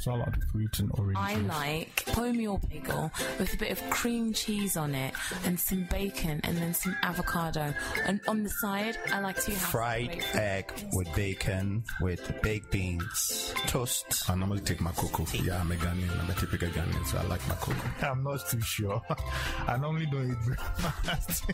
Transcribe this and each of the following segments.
salad fruit and orange I juice. like wholemeal bagel with a bit of cream cheese on it and some bacon and then some avocado. And on the side, I like to have fried egg with bacon, with baked beans, toast. I normally take my cocoa. Yeah, I'm a Ghanaian. I'm a typical Ghanaian, so I like my cocoa. I'm not too sure. I normally don't eat breakfast.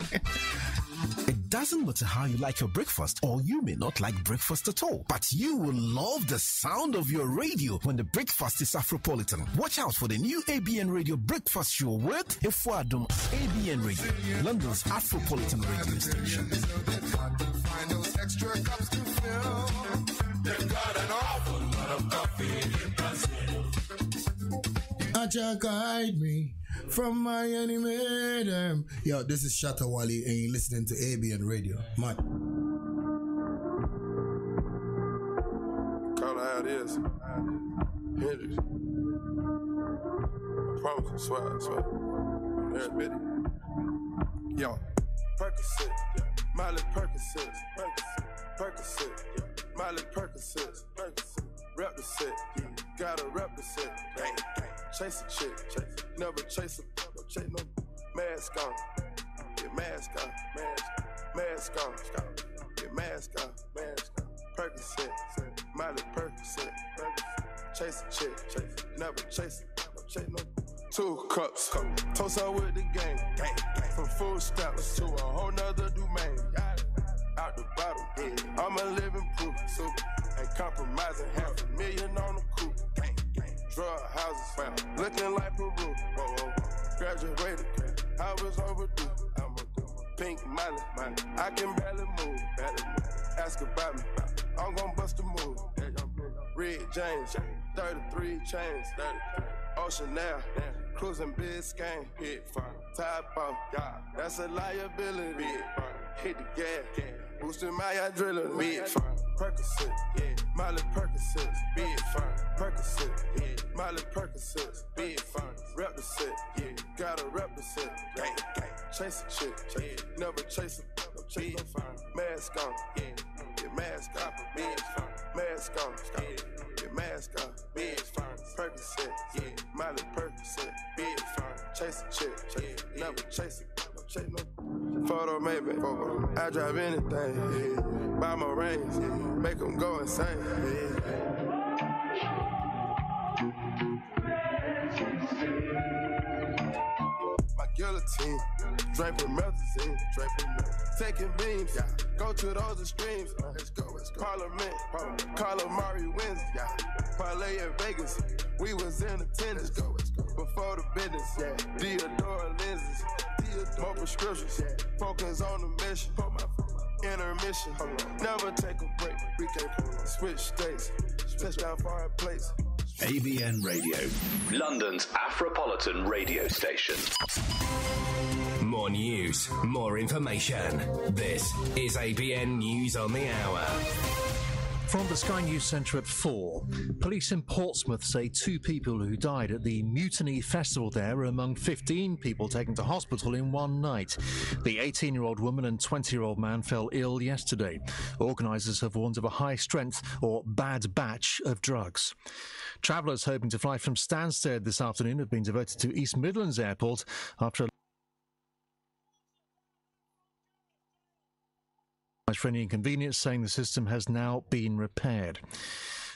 It doesn't matter how you like your breakfast, or you may not like breakfast at all, but you will love the sound of your radio when the breakfast is Afropolitan. Watch out for the new ABN Radio Breakfast Show with Kufuor. ABN Radio, London's Afropolitan radio station. Find those extra cups to fill. They've got an awful lot of coffee in Brazil. Aja guide me from my enemy. Yo, this is Shatta Wali, and you're listening to ABN Radio. Man. Call it how it is. Hendrix. I promise, I swear. There, admit it. Yo, Percocet, Miley Percocet, Percocet, Miley Percocet, rep the set, gotta rep the set, chase a chick, never chase no mask on, get mask on, mask on, get mask on, Percocet, Miley Percocet, chase a chick, never chase no. 2 cups, toast out with the game, from food stamps to a whole nother domain. Out the bottom, I'm a living proof, super, ain't compromising, $500,000 on the coupe. Drug houses, looking like Peru. Graduated, I was overdue. I'm a pink Miley, I can barely move. Ask about me, I'm gon' bust a move. Red James, 33 chains, Ocean now, cruising Biscayne, Tide Pop, that's a liability. Hit the gas, boosting my adrenaline. Percocet, Miley Percocet, Percocet, Miley Percocet, rep the set, gotta rep the set. Chase a chick, never chase a mask on, get mask on, mask on, get mask on, Percocet, Miley Percocet, chase a chick, never chase no. Photo maybe, I drive anything, buy my rings, make them go insane. My guillotine, draping melazine, taking beams, go to those extremes. Let's go. Parliament, calamari wins, parlay in Vegas. We was in attendance, before the business, Deodora lenses, more prescriptions, focus on the mission, intermission, never take a break, we can't switch states, touchdown foreign place. ABN Radio, London's Afropolitan radio station. More news, more information. This is ABN News on the Hour. From the Sky News Centre at 4, police in Portsmouth say 2 people who died at the Mutiny Festival there are among 15 people taken to hospital in one night. The 18-year-old woman and 20-year-old man fell ill yesterday. Organisers have warned of a high strength or bad batch of drugs. Travellers hoping to fly from Stansted this afternoon have been diverted to East Midlands Airport after a for any inconvenience, saying the system has now been repaired.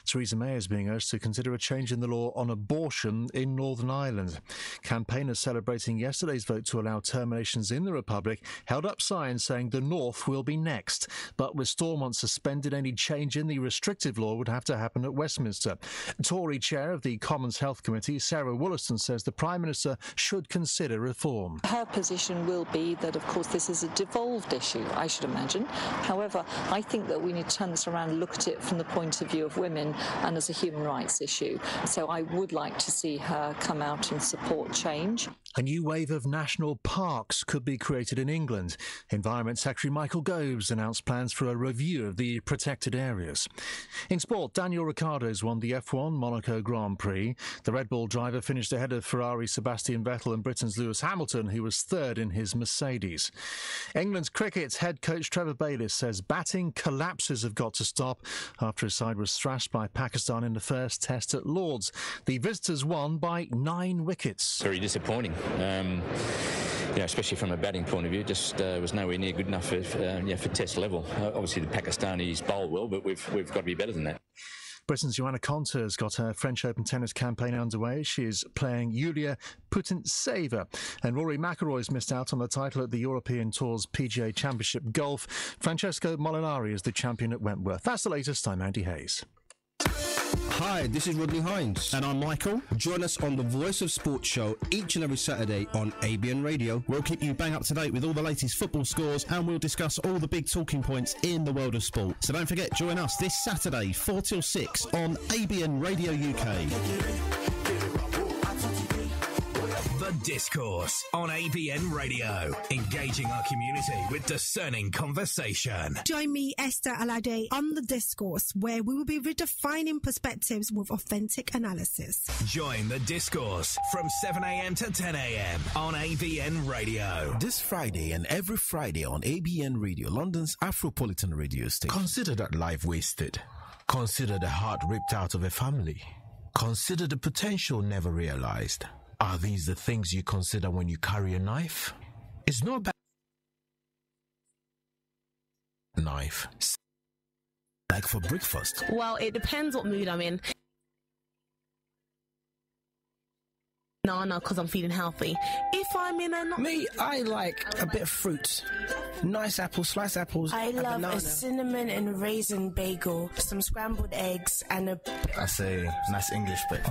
Theresa May is being urged to consider a change in the law on abortion in Northern Ireland. Campaigners celebrating yesterday's vote to allow terminations in the Republic held up signs saying the North will be next, but with Stormont suspended, any change in the restrictive law would have to happen at Westminster. Tory chair of the Commons Health Committee, Sarah Wollaston, says the Prime Minister should consider reform. Her position will be that, of course, this is a devolved issue, I should imagine. However, I think that we need to turn this around and look at it from the point of view of women and as a human rights issue. So I would like to see her come out and support change. A new wave of national parks could be created in England. Environment Secretary Michael Gove's announced plans for a review of the protected areas. In sport, Daniel Ricciardo's won the F1 Monaco Grand Prix. The Red Bull driver finished ahead of Ferrari Sebastian Vettel and Britain's Lewis Hamilton, who was third in his Mercedes. England's cricket head coach Trevor Bayliss says batting collapses have got to stop after his side was thrashed by by Pakistan in the first test at Lord's. The visitors won by 9 wickets. Very disappointing. Especially from a batting point of view, just was nowhere near good enough for test level. Obviously, the Pakistanis bowl well, but we've got to be better than that. Britain's Joanna Conte has got her French Open tennis campaign underway. She is playing Yulia Putintseva. And Rory McIlroy's missed out on the title at the European Tour's PGA Championship Golf. Francesco Molinari is the champion at Wentworth. That's the latest. I'm Andy Hayes. Hi, this is Rodney Hines. And I'm Michael. Join us on the Voice of Sports show each and every Saturday on ABN Radio. We'll keep you bang up to date with all the latest football scores and we'll discuss all the big talking points in the world of sport. So don't forget, join us this Saturday, 4 till 6 on ABN Radio UK. The Discourse on ABN Radio, engaging our community with discerning conversation. Join me, Esther Alade, on The Discourse, where we will be redefining perspectives with authentic analysis. Join The Discourse from 7 a.m. to 10 a.m. on ABN Radio. This Friday and every Friday on ABN Radio, London's Afropolitan radio station. Consider that life wasted. Consider the heart ripped out of a family. Consider the potential never realized. Are these the things you consider when you carry a knife? It's not about knife. Like for breakfast. Well, it depends what mood I'm in. Banana because I'm feeling healthy. If I'm in a Me, I like a bit of fruit. Nice apples, sliced apples. I love a cinnamon and raisin bagel, some scrambled eggs, and a... I say nice English bit.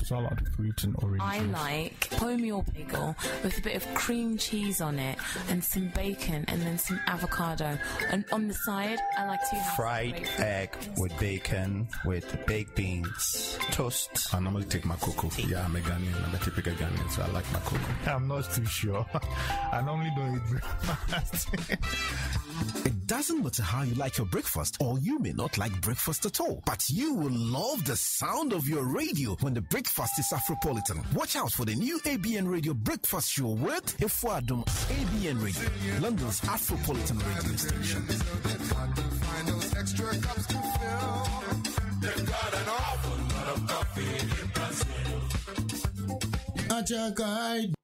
Salad, fruit and orange. I like wholemeal bagel with a bit of cream cheese on it and some bacon and then some avocado. And on the side, I like to have fried egg with bacon, with baked beans, toast. I normally take my cocoa. Yeah, I'm a Ghanaian. I'm a typical Ghanaian, so I like my cocoa. I'm not too sure. I normally don't eat breakfast. It doesn't matter how you like your breakfast, or you may not like breakfast at all, but you will love the sound of your radio when the breakfast is Afropolitan. Watch out for the new ABN Radio breakfast show with Kufuor. ABN Radio, London's Afropolitan radio station. Aja guide.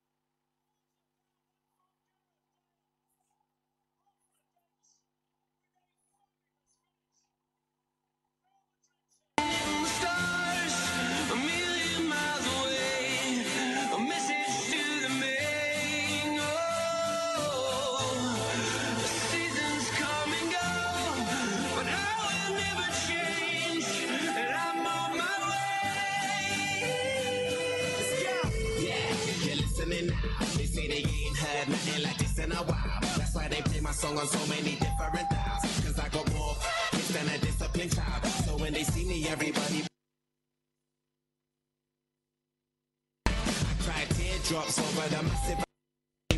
They say they ain't heard nothing like this in a while. That's why they play my song on so many different dials. Cause I got more hits than a disciplined child. So when they see me, everybody I cry teardrops over the massive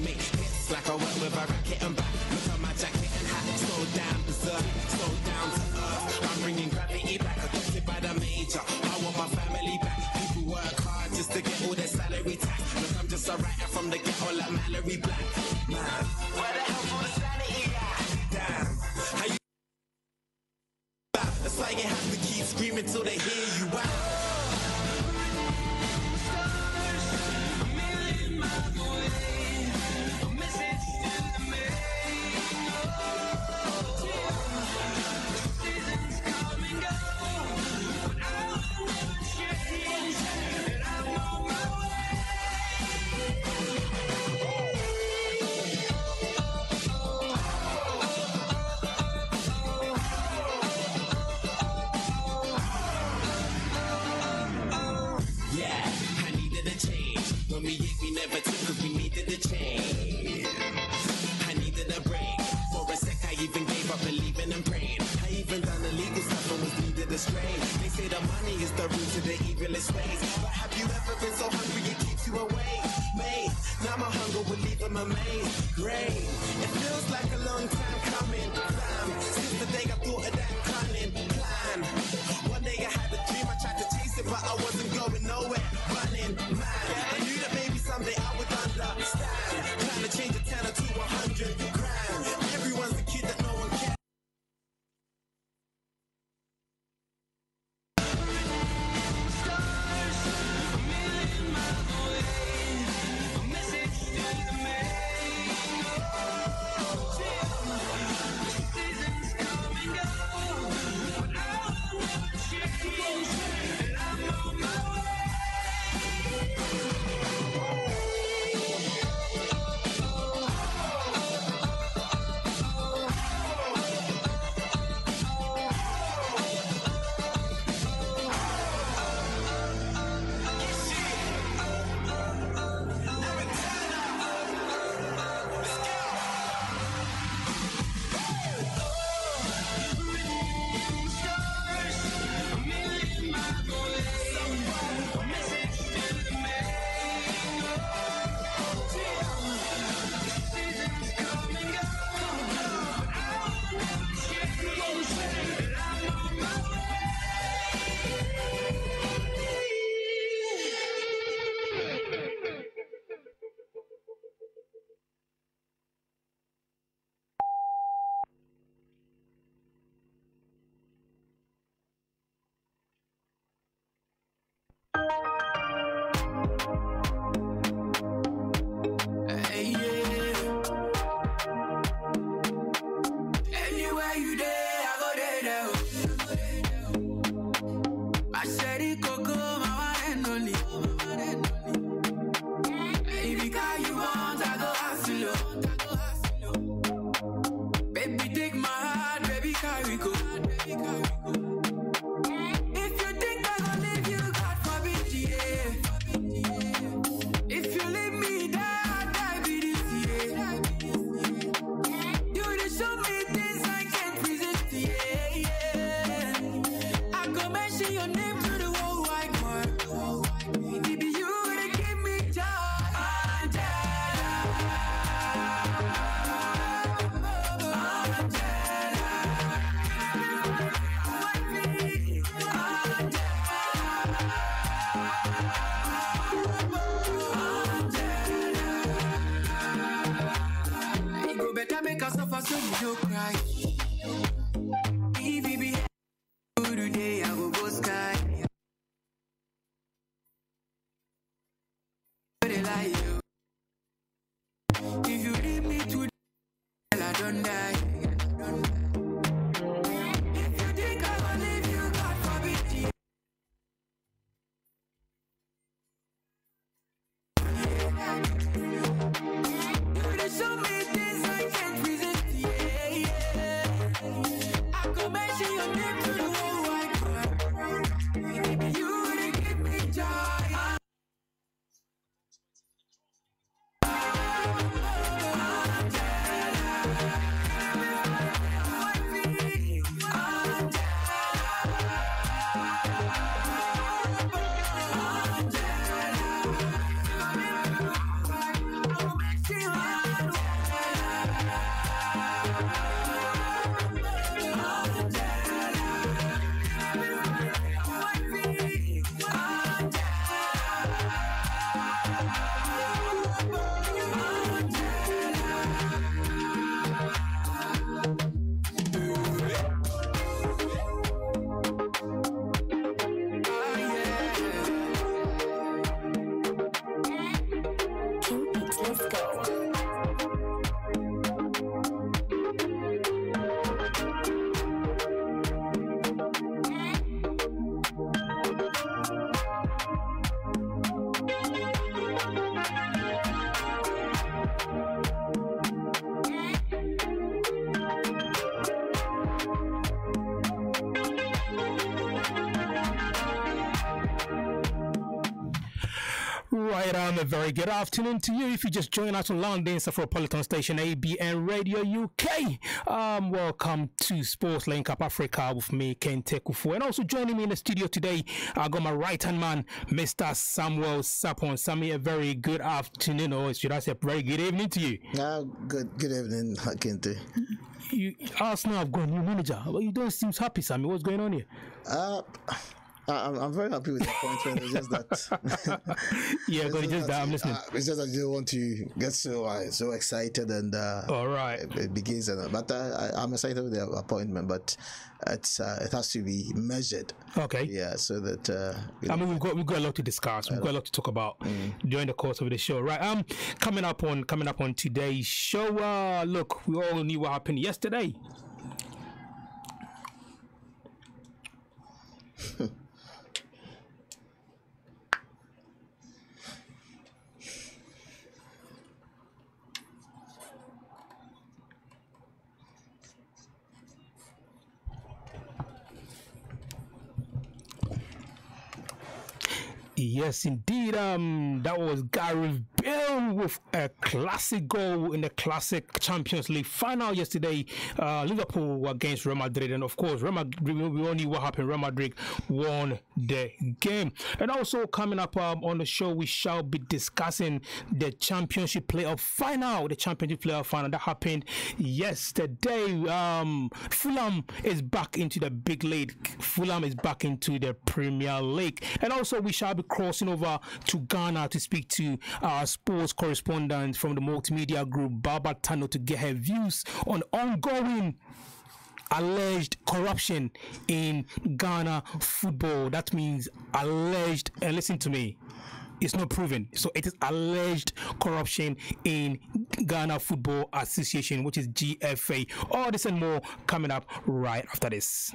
make hits like I work with a racket and back. Look at my jacket and hat, so down berserk, so down to earth. I'm bringing gravity back, adopted by the major. I want my family back. People work hard just to get all their salary tax. Look, I'm just a writer from the ghetto like Mallory Black. Man, where the hell for the sanity at? Damn, how you that's why you have to keep screaming till they hear you out. We never took cause we needed a change. I needed a break. For a sec I even gave up believing and praying. I even done illegal stuff and was needed a strain. They say the money is the root to the evilest ways. But have you ever been so hungry it keeps you awake? Mate, now my hunger will leave them amazed. Great, it feels like a long time coming. Since the day I thought of that cunning plan. One day I had a dream, I tried to chase it but I wasn't going nowhere. Running mad, I knew that maybe someday I would understand. Trying to change a 10 to 100 grand. Everyone's a kid that no one cares. You go better make us suffer so you don't cry. If you be good today, I go go sky. If you leave me today, I don't die. If you think I will leave you, God forbid you. You dey show me things I can't resist, I could mention your name to the whole wide world. You dey give me joy. Let's go. Right, a very good afternoon to you. If you just joined us on London's Afropolitan station ABN Radio UK, welcome to Sports Link Up Africa with me, Kente, Kufuor. And also joining me in the studio today, I got my right-hand man, Mr. Samuel Sarpong. Sammy, a very good afternoon, or should I say a very good evening to you? Good evening, Kente. Arsenal have got a new manager, but you don't seem happy, Sammy. What's going on here? I'm very happy with the appointment. It's just that. Yeah, but it's just that I'm listening. It's just that you don't want to get so excited and. All right. It begins, but I'm excited with the appointment, but it has to be measured. Okay. Yeah, so that. I mean, we've got a lot to discuss. We've got a lot to talk about during the course of the show, right? Coming up on today's show. Look, we all knew what happened yesterday. Yes, indeed. That was Gareth Bale with a classic goal in the classic Champions League final yesterday. Liverpool against Real Madrid, and of course, Real Madrid, we all knew what happened. Real Madrid won the game. And also coming up on the show, we shall be discussing the Championship playoff final. The Championship playoff final that happened yesterday. Fulham is back into the big league. Fulham is back into the Premier League, and also we shall be crossing over to Ghana to speak to our sports correspondent from the multimedia group, Baba Tano, to get her views on ongoing alleged corruption in Ghana football. That means alleged, and listen to me, it's not proven. So it is alleged corruption in Ghana Football Association, which is GFA. All this and more coming up right after this.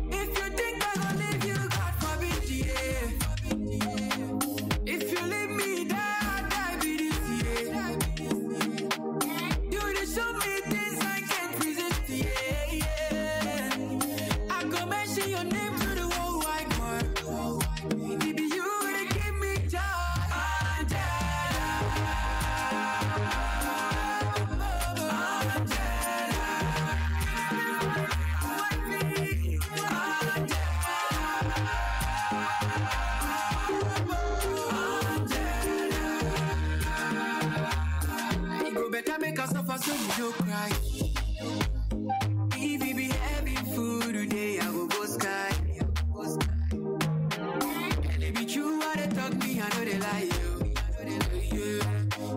If you think I gon' leave you, God forbid you. can suffer so you don't cry. If it be heavy food today, I will go sky. And it be true what they talk me, I know they lie you.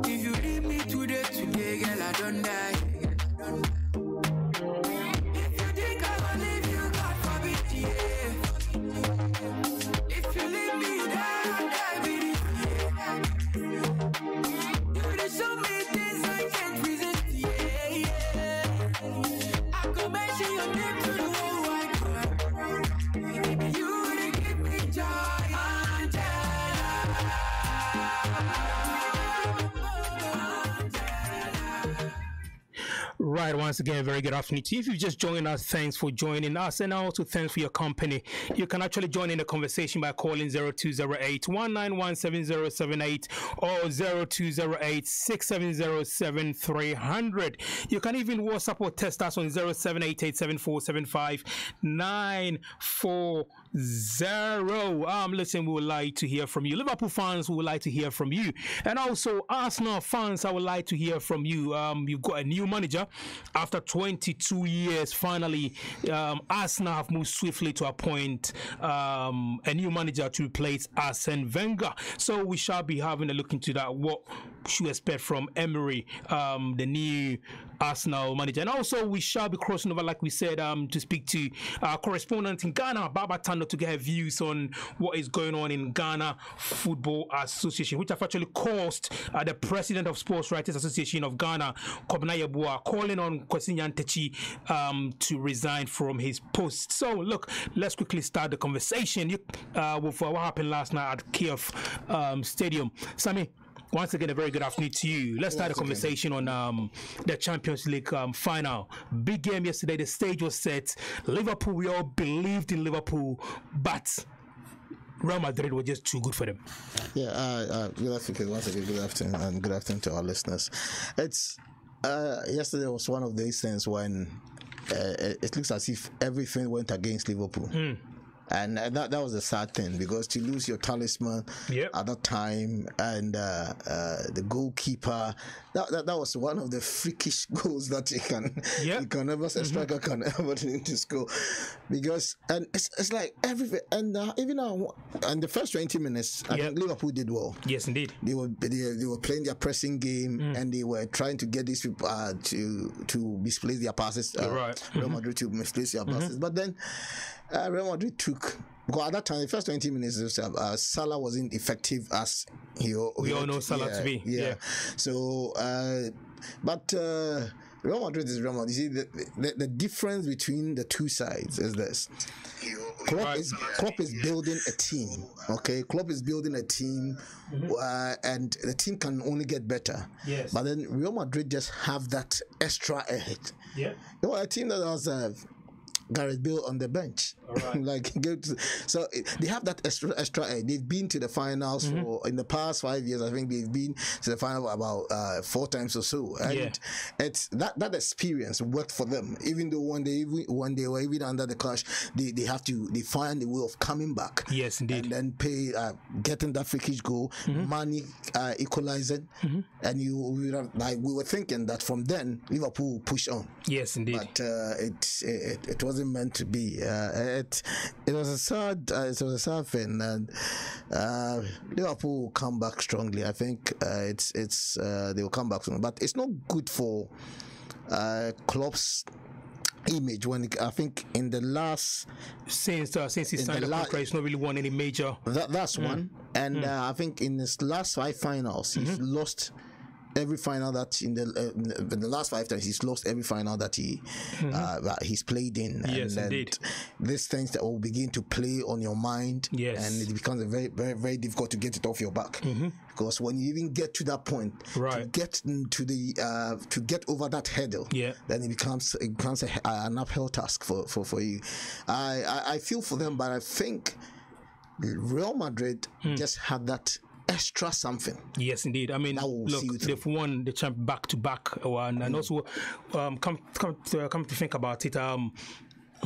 If you leave me today, girl, I don't die. If you think I will leave you, God forbid, yeah. If you leave me, die with it, yeah. You dey show me things I can't resist, yeah. I could mention your name to the whole wide world. You dey give me joy, Right, once again, very good afternoon to you. If you've just joined us, thanks for joining us, and also thanks for your company. You can actually join in the conversation by calling 0208-191-7078 or 0208-670-7300. You can even WhatsApp or text us on 0788-7475-940. Listen, we would like to hear from you. Liverpool fans, we would like to hear from you. And also, Arsenal fans, I would like to hear from you. You've got a new manager. After 22 years, finally, Arsenal have moved swiftly to appoint a new manager to replace Arsene Wenger. So we shall be having a look into that. What should we expect from Emery, the new Arsenal manager? And also, we shall be crossing over, like we said, to speak to our correspondent in Ghana, Baba Tando, to get her views on what is going on in Ghana Football Association, which have actually caused the president of Sports Writers Association of Ghana, Kobna Yeboah, calling on Kwesi Nyantakyi to resign from his post. So, look, let's quickly start the conversation with what happened last night at Kiev Stadium. Sami, once again, a very good afternoon to you. Let's start the conversation on the Champions League final. Big game yesterday. The stage was set. Liverpool, we all believed in Liverpool, but Real Madrid were just too good for them. Yeah, good afternoon. Once again, good afternoon, and good afternoon to our listeners. It's yesterday was one of these things when it looks as if everything went against Liverpool. And that was a sad thing, because to lose your talisman at that time, and the goalkeeper, that was one of the freakish goals that you can never say striker can ever need to score, because and it's like everything, and even now, and the first 20 minutes, I think Liverpool did well. Yes, indeed. They were playing their pressing game, and they were trying to get these people to misplace their passes. Real Madrid to misplace their passes, but then Real Madrid took, because at that time, the first 20 minutes, Salah wasn't effective as we all know Salah to be. So, but Real Madrid is Real Madrid. You see, the difference between the two sides is this. Klopp is building a team. Okay, Klopp is building a team, and the team can only get better. Yes. But then Real Madrid just have that extra edge. Yeah. You know, a team that has Gareth Bale on the bench. So they have that extra edge. They've been to the finals for, in the past 5 years. I think they've been to the final about 4 times or so, and it's that experience worked for them. Even though when they were even under the clash, they find a way of coming back. Yes, indeed. And then getting that freakish goal, Mane equalizing, and we were thinking that from then Liverpool push on. Yes, indeed. But it wasn't meant to be. It was a sad thing, and Liverpool will come back strongly. I think they will come back strongly, but it's not good for Klopp's image when I think in the last since he signed the contract, he's not really won any major. That's one, and I think in his last 5 finals, he's lost every final that in the last 5 times he's lost every final that he's played in. Yes, and indeed. These things that will begin to play on your mind, and it becomes very, very, very difficult to get it off your back. Because when you even get to that point, to get into to get over that hurdle, then it becomes an uphill task for you. I feel for them, but I think Real Madrid just had that extra something. Yes, indeed. I mean, look, they've won the champ back to back, and also come to think about it, a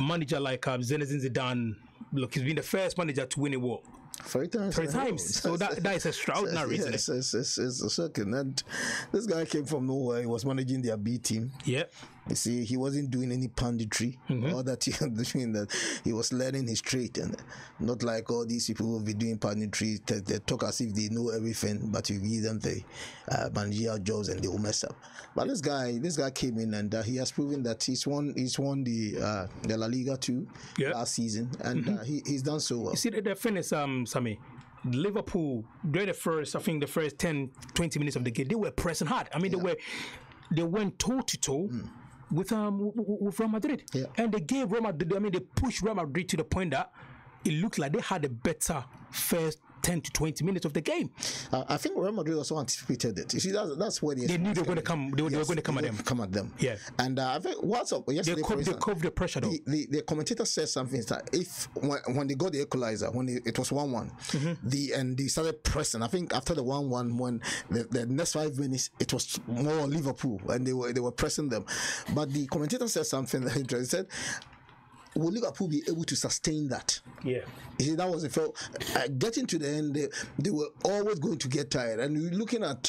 manager like Zinedine Zidane, look, he's been the first manager to win a war. 3 times. 3 times. So that is extraordinary, isn't it? It's shocking. And this guy came from nowhere. He was managing their B team. Yeah. You see, he wasn't doing any panditry or that he was doing that. He was learning his trade, and not like all these people who will be doing panditry. They talk as if they know everything, but you give them the managerial jobs and they will mess up. But this guy came in, and he has proven that he's won the La Liga too last season, and he's done so well. You see, the finish, Sammy. Liverpool, during the first 10, 20 minutes of the game, they were pressing hard. I mean, they went toe to toe with Real Madrid, and they gave Real Madrid. I mean, they pushed Real Madrid to the point that it looked like they had a better first 10 to 20 minutes of the game. I think Real Madrid also anticipated it. You see, that's where they knew they were going to come. They were going to come at them. Yeah, and I think what's up yesterday? They covered the pressure though. The commentator said something that if when they got the equalizer, when it was 1-1, and they started pressing. I think after the 1-1, when the next 5 minutes, it was more Liverpool, and they were pressing them. But the commentator said something that interesting. He said, will Liverpool be able to sustain that? Yeah. You see, that was the felt. Getting to the end, they were always going to get tired. And you're looking at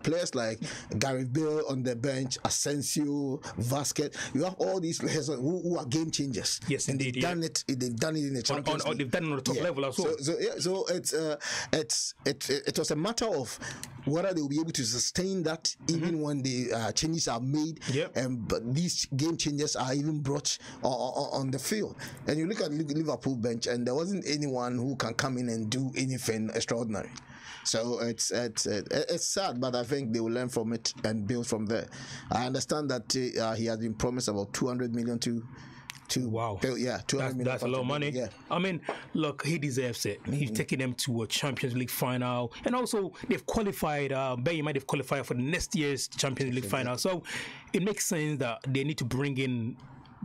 players like Gareth Bale on the bench, Asensio, Vasquez. You have all these players who are game changers. Yes, and indeed. They've done it in the Champions League. They've done it on the top level as well. So it was a matter of whether they will be able to sustain that even when the changes are made. But these game changers are even brought on the field. And you look at Liverpool bench, and there wasn't anyone who can come in and do anything extraordinary. So it's sad, but I think they will learn from it and build from there. I understand that he has been promised about 200 million to wow. 200 million. That's a lot of money. Yeah. I mean, look, he deserves it. He's taking them to a Champions League final, and also they've qualified. They've qualified for the next year's Champions League final. So it makes sense that they need to bring in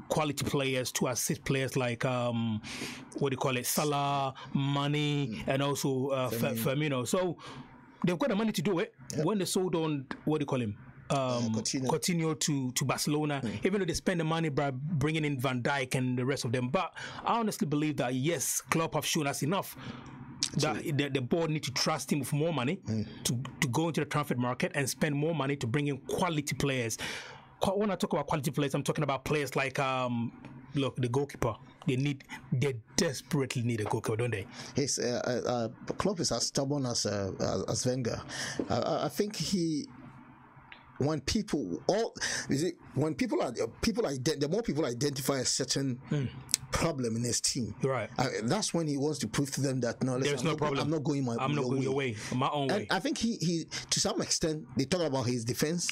quality players to assist players like Salah, Mane, and also Firmino. So they've got the money to do it. When they sold on Coutinho to Barcelona, even though they spend the money by bringing in Van Dijk and the rest of them. But I honestly believe that yes, Klopp have shown us enough that the board need to trust him with more money to go into the transfer market and spend more money to bring in quality players. When I talk about quality players, I'm talking about players like the goalkeeper. They desperately need a goalkeeper, don't they? Yes, Klopp is as stubborn as Wenger. I think the more people identify a certain problem in his team, right? That's when he wants to prove to them that no, there's no problem. I'm not going my own way. I think he to some extent they talk about his defense,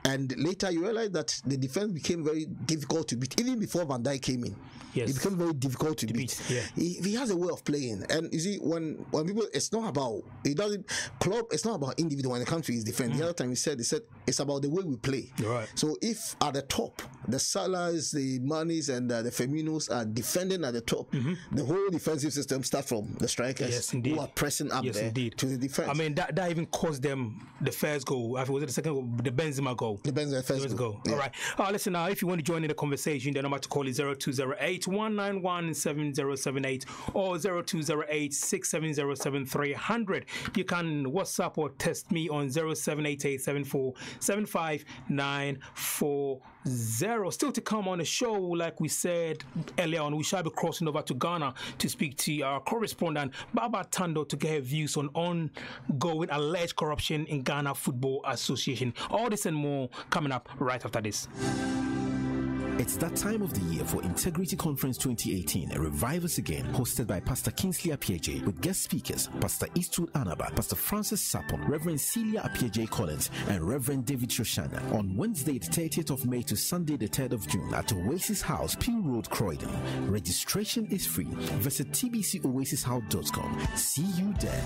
and later you realize that the defense became very difficult to beat even before Van Dijk came in. Yes. It became very difficult to beat. Yeah. He has a way of playing, and you see when people, it's not about Klopp. It's not about individual when it comes to his defense. The other time he said it's about the way we play. Right. So if at the top the Salahs, the Manes, and the Firminos are defending at the top, the whole defensive system starts from the strikers who are pressing up there to the defense. I mean that even cost them the first goal. I think was it the second goal, the Benzema goal. The Benzema first goal. Yeah. All right. Listen, if you want to join in the conversation, the number to call is 0208-191-7078 or 0208-670-7300. You can WhatsApp or text me on 0788747594. Still to come on the show, like we said earlier on, we shall be crossing over to Ghana to speak to our correspondent Baba Tando to get her views on ongoing alleged corruption in Ghana Football Association. All this and more coming up right after this. It's that time of the year for Integrity Conference 2018, Revive Us Again, hosted by Pastor Kingsley Apieje, with guest speakers Pastor Eastwood Anaba, Pastor Francis Sarpong, Reverend Celia Apieje Collins, and Reverend David Shoshana on Wednesday the 30th of May to Sunday the 3rd of June at Oasis House, Peel Road, Croydon. Registration is free. Visit tbcoasishouse.com. See you there.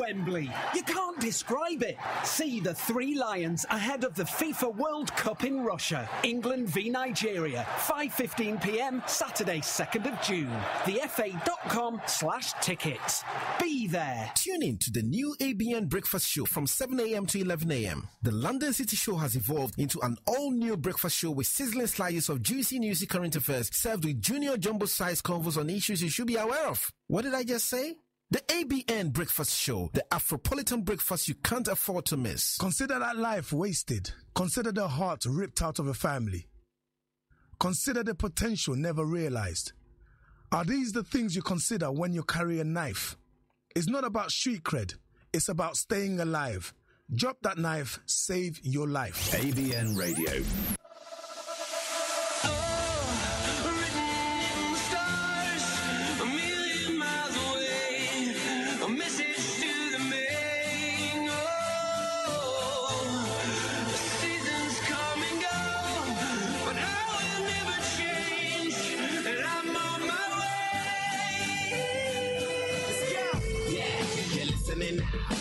Wembley. You can't describe it. See the three lions ahead of the FIFA World Cup in Russia. England v Nigeria, 5:15 p.m. Saturday, 2nd of June. thefa.com/tickets. Be there. Tune in to the new ABN Breakfast Show from 7 a.m. to 11 a.m. The London City Show has evolved into an all-new breakfast show with sizzling slices of juicy newsy current affairs served with junior jumbo-sized convos on issues you should be aware of. What did I just say? The ABN Breakfast Show, the Afropolitan breakfast you can't afford to miss. Consider that life wasted. Consider the heart ripped out of a family. Consider the potential never realized. Are these the things you consider when you carry a knife? It's not about street cred. It's about staying alive. Drop that knife, save your life. ABN Radio.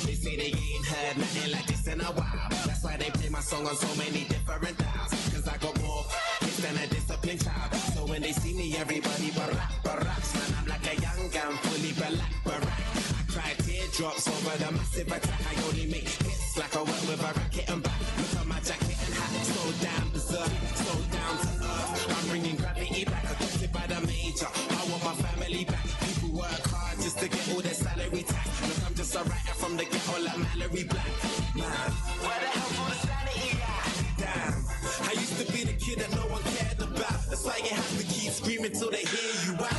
They say they ain't heard nothing like this in a while. That's why they play my song on so many different dials. Cause I got more hits than a disciplined child. So when they see me, everybody barracks. Man, I'm like a young gun, fully black barack. I cry teardrops over the massive attack. I only make hits like I work with a racket and back. Look at my jacket and hat, so damn berserk, so down to earth. I'm bringing gravity back, adopted by the major. I want my family back. People work hard just to get all their salary tax. Look, I'm just a writer from the ghetto like Mallory Black. Man, where the hell for the sanity at? Damn, I used to be the kid that no one cared about. That's why you have to keep screaming till they hear you out.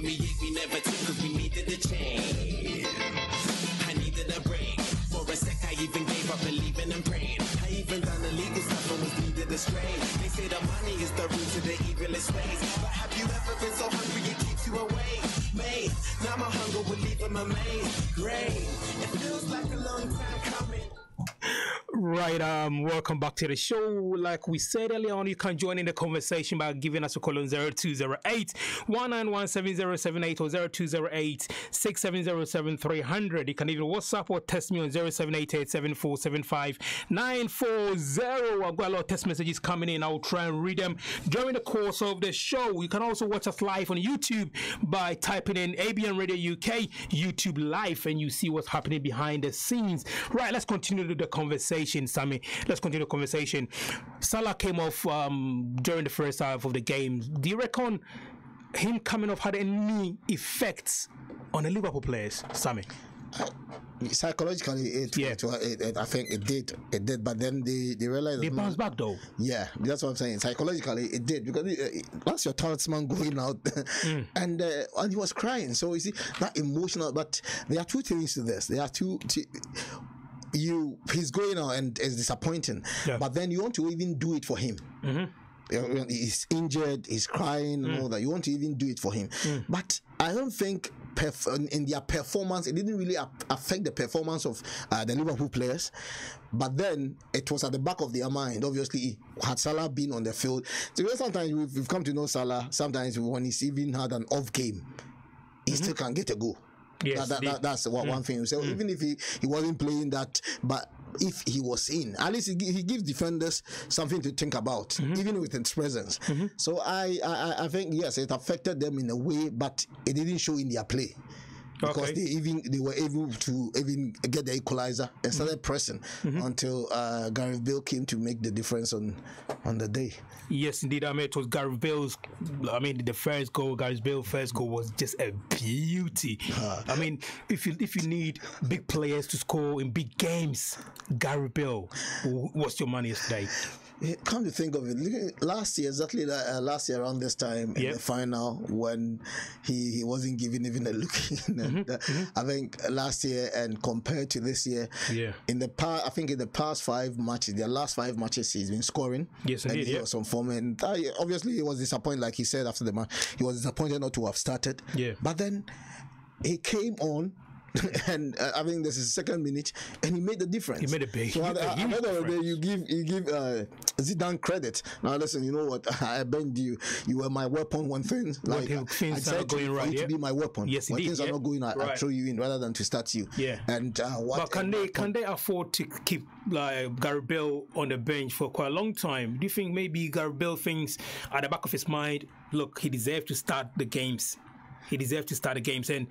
We never took cause we needed a change. I needed a break. For a sec I even gave up believing and praying. I even done illegal stuff and was needed a strain. They say the money is the root of the evilest ways. But have you ever been so hungry it keeps you awake? Mate, now my hunger will leave them amazed. Great, it feels like a long time coming. Right, welcome back to the show. Like we said earlier on, you can join in the conversation by giving us a call on 0208 1917078 or 0208 6707 You can even WhatsApp or text me on 0788 7475 940. I've got a lot of text messages coming in. I'll try and read them during the course of the show. You can also watch us live on YouTube by typing in ABN Radio UK YouTube Live, and you see what's happening behind the scenes. Right, let's continue the conversation. Sammy, let's continue the conversation. Salah came off during the first half of the game. Do you reckon him coming off had any effects on the Liverpool players, Sammy? Psychologically, I think it did, but then they realized they bounced back though. Yeah, that's what I'm saying. Psychologically, it did, because that's your talisman going out, and he was crying. So you see that emotional. But there are two things to this. There are two. He's going out and it's disappointing, but then you want to even do it for him. He's injured, he's crying and all that. You want to even do it for him, but I don't think in their performance it didn't really affect the performance of the Liverpool players. But then it was at the back of their mind. Obviously, had Salah been on the field, so sometimes we've come to know Salah. Sometimes when he's even had an off game, he still can get a goal. Yes, that's one thing. So even if he wasn't playing that, but if he was in, at least he gives defenders something to think about, even with his presence. So I think yes, it affected them in a way, but it didn't show in their play. Because they were able to even get the equalizer and started pressing until Gareth Bale came to make the difference on the day. Yes, indeed, Ahmed. It was Gareth Bale's. I mean, the first goal, Gareth Bale's first goal was just a beauty. I mean, if you need big players to score in big games, Gareth Bale, what's your money yesterday? Come to think of it, last year, exactly last year around this time in the final, when he wasn't given even a look in. I think last year and compared to this year, in the past, I think in the past 5 matches, their last 5 matches, he's been scoring. Yes, and indeed. he was on form, and obviously he was disappointed, like he said after the match. He was disappointed not to have started. But then he came on. And I think this is the 2nd minute, and he made the difference. He made a big. So at the end of the day, you give Zidane credit. Now listen, you know what? I bend you. You were my weapon when things like things are not going right. To be my weapon. Yes, when indeed. Things are not going, I throw you in rather than to start you. And but can they afford to keep like Gareth Bale on the bench for quite a long time? Do you think maybe Gareth Bale thinks at the back of his mind, look, he deserves to start the games. And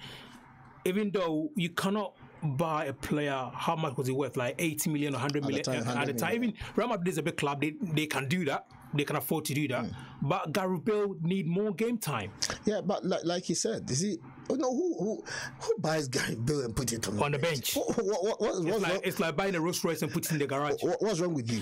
even though you cannot buy a player, how much was he worth? Like 80 million, 100 million at the time. Even Real Madrid is a big club, they can do that. They can afford to do that. But Gareth Bale need more game time. Yeah, but like he said, you see, who buys Gareth Bale and put it on the bench? It's like buying a Rolls Royce and putting it in the garage. What's wrong with you?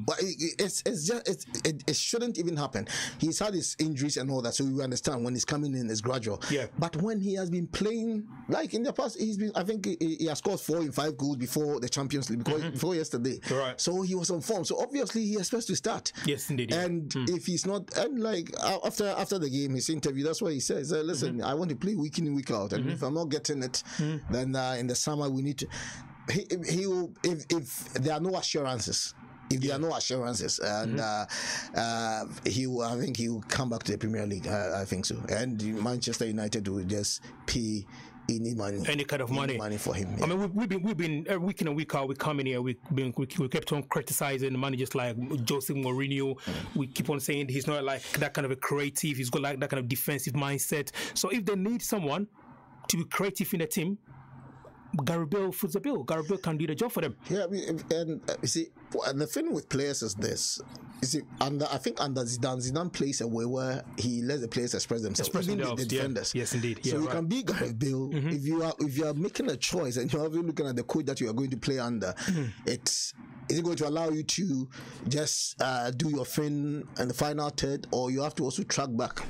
But it shouldn't even happen. He's had his injuries and all that, so you understand when he's coming in, it's gradual. But when he has been playing, like in the past, I think he has scored 4 in 5 goals before the Champions League, before yesterday. Right. So he was on form. So obviously he expects to start. Yes, indeed. And if he's not, and like after the game, his interview, that's what he says. Listen, I want to play week in, week out, and if I'm not getting it, then in the summer we need to. He will, if there are no assurances. If there are no assurances, and I think he will come back to the Premier League. I think so. And Manchester United will just pay any kind of money for him. I mean, we've been week in and week out. We come in here. We kept on criticizing managers like Jose Mourinho. We keep on saying he's not like that kind of a creative. He's got like that kind of defensive mindset. So if they need someone to be creative in the team, Gareth Bale foots the bill. Gareth Bale can do the job for them. Yeah, and you see, and the thing with players is this. You see, I think under Zidane plays a way where he lets the players express themselves, even the defenders. Yes, indeed. So you can be Gareth Bale if you are making a choice and you're looking at the coach that you are going to play under. Is it going to allow you to just do your thing in the final third, or you have to also track back?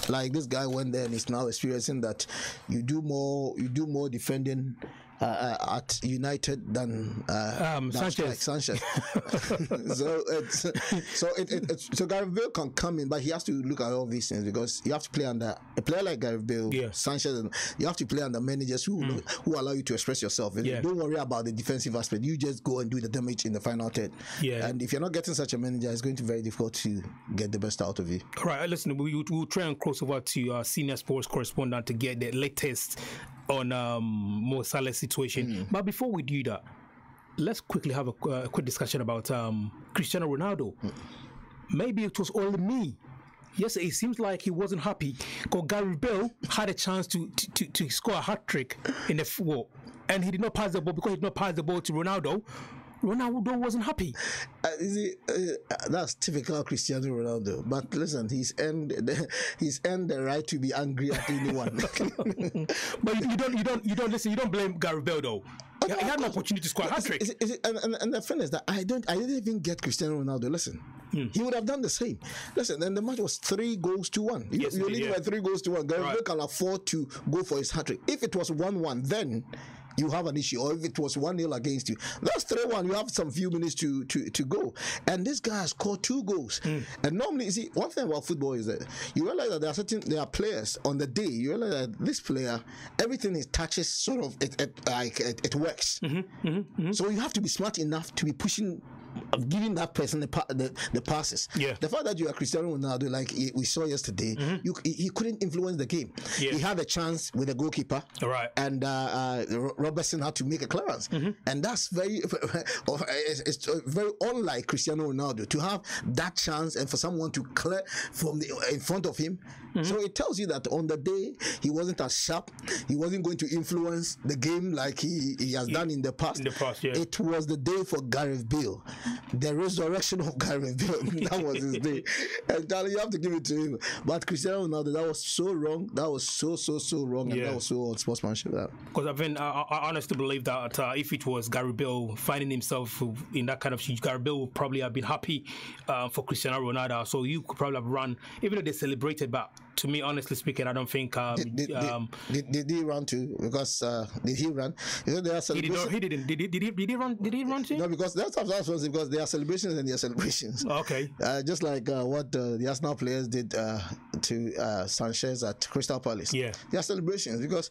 Like this guy went there and is now experiencing that you do more defending at United than Sanchez. so Gareth Bale can come in, but he has to look at all these things, because you have to play under a player like Gareth Bale, Sanchez, and you have to play under managers who allow you to express yourself. Don't worry about the defensive aspect. You just go and do the damage in the final third. And if you're not getting such a manager, it's going to be very difficult to get the best out of you. All right, listen, we'll try and cross over to our senior sports correspondent to get the latest on Mo Salah's situation. But before we do that, let's quickly have a quick discussion about Cristiano Ronaldo. Maybe it was only me. Yes, it seems like he wasn't happy because Gareth Bale had a chance to score a hat-trick in the football, and he did not pass the ball. Because he did not pass the ball to Ronaldo wasn't happy. That's typical Cristiano Ronaldo. But listen, he's earned the right to be angry at anyone. But you don't listen. You don't blame Gareth Bale though. He had an opportunity to score a hat-trick. And the thing is that I didn't even get Cristiano Ronaldo. Listen, he would have done the same. Listen, then the match was 3-1. You're leading by 3-1. Gareth Bale can afford to go for his hat-trick. If it was 1-1, then you have an issue, or if it was 1-0 against you, that's 3-1. You have some few minutes to go, and this guy has scored 2 goals. And normally, you see, one thing about football is that you realize that there are players on the day. You realize that this player, everything he touches, sort of it works. So you have to be smart enough to be pushing, giving that person the passes. The fact that you are Cristiano Ronaldo, like we saw yesterday, he couldn't influence the game. He had a chance with the goalkeeper, and Robertson had to make a clearance, and that's it's very unlike Cristiano Ronaldo to have that chance and for someone to clear from in front of him. So it tells you that on the day he wasn't as sharp. He wasn't going to influence the game like he has done in the past. It was the day for Gareth Bale. the resurrection of Gareth Bale. That was his day. And Charlie, you have to give it to him. But Cristiano Ronaldo, that was so wrong. That was so wrong. And that was so old sportsmanship. Because I honestly believe that if it was Gary Bale finding himself in that kind of situation, Gary Bale would probably have been happy for Cristiano Ronaldo. So you could probably have run, even though they celebrated, but to me, honestly speaking, I don't think. Did he run too? Because did he run? You know, there are celebrations. He didn't. Did he run? Did he run too? No, because that's because there are celebrations and there are celebrations. Okay. Just like what the Arsenal players did to Sanchez at Crystal Palace. Yeah. There are celebrations because.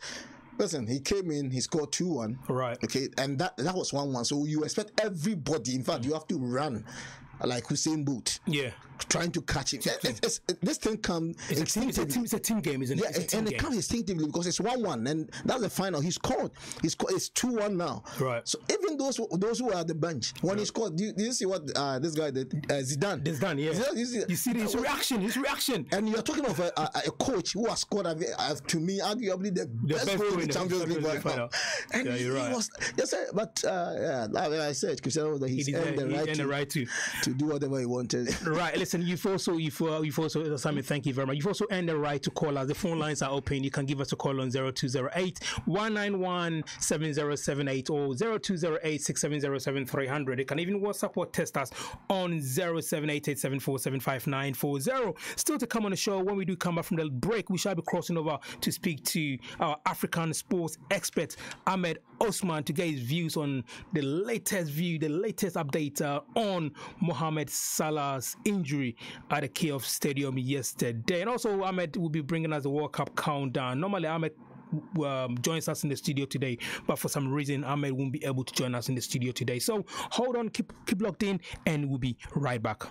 Listen, he came in, he scored 2-1. Right. Okay, and that was 1-1. So you expect everybody, in fact, you have to run like Usain Bolt. Yeah. Trying to catch him. This thing comes. It's a team game, isn't it? Yeah, and it comes instinctively because it's 1-1, and that's the final. He scored. It's 2-1 now. Right. So even those who are at the bench, when he scored, do you see what this guy did? Zidane. Zidane, yeah. You see his reaction. And you're talking of a coach who has scored, to me, arguably the best goal in the Champions League right now. And you're right. But like I said, Cristiano, he's earned the right to do whatever he wanted. Right. Listen, you've also, Simon, thank you very much. You've also earned the right to call us. The phone lines are open. You can give us a call on 0208 191 7078 or 0208 670 300. You can even WhatsApp or text us on 0788 7475940. Still to come on the show, when we do come back from the break, we shall be crossing over to speak to our African sports expert, Ahmed Osman, to get his views on the latest update on Mohamed Salah's injury at the Kiev Stadium yesterday. And also, Ahmed will be bringing us the World Cup countdown. Normally, Ahmed joins us in the studio today, but for some reason, Ahmed won't be able to join us in the studio today. So hold on, keep locked in, and we'll be right back.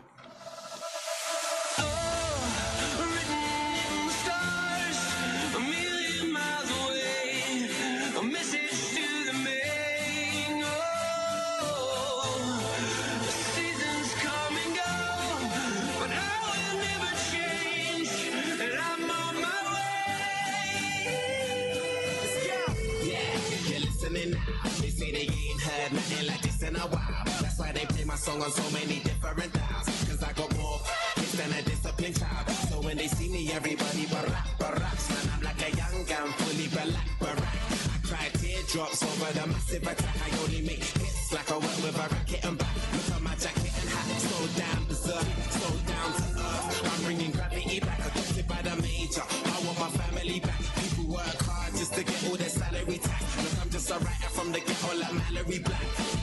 They say they ain't heard nothing like this in a while. That's why they play my song on so many different dials. Cause I got more hits than a disciplined child. So when they see me, everybody barracks. Man, I'm like a young gun, fully black barack. I cry teardrops over the massive attack. I only make hits like I work with a racket and back. Look at my jacket and hat, so down berserk, so down to earth. I'm bringing gravity back, adopted by the major. I want my family back. People work hard just to get all their salary tax. Look, I'm just a writer from the ghetto like Mallory Black.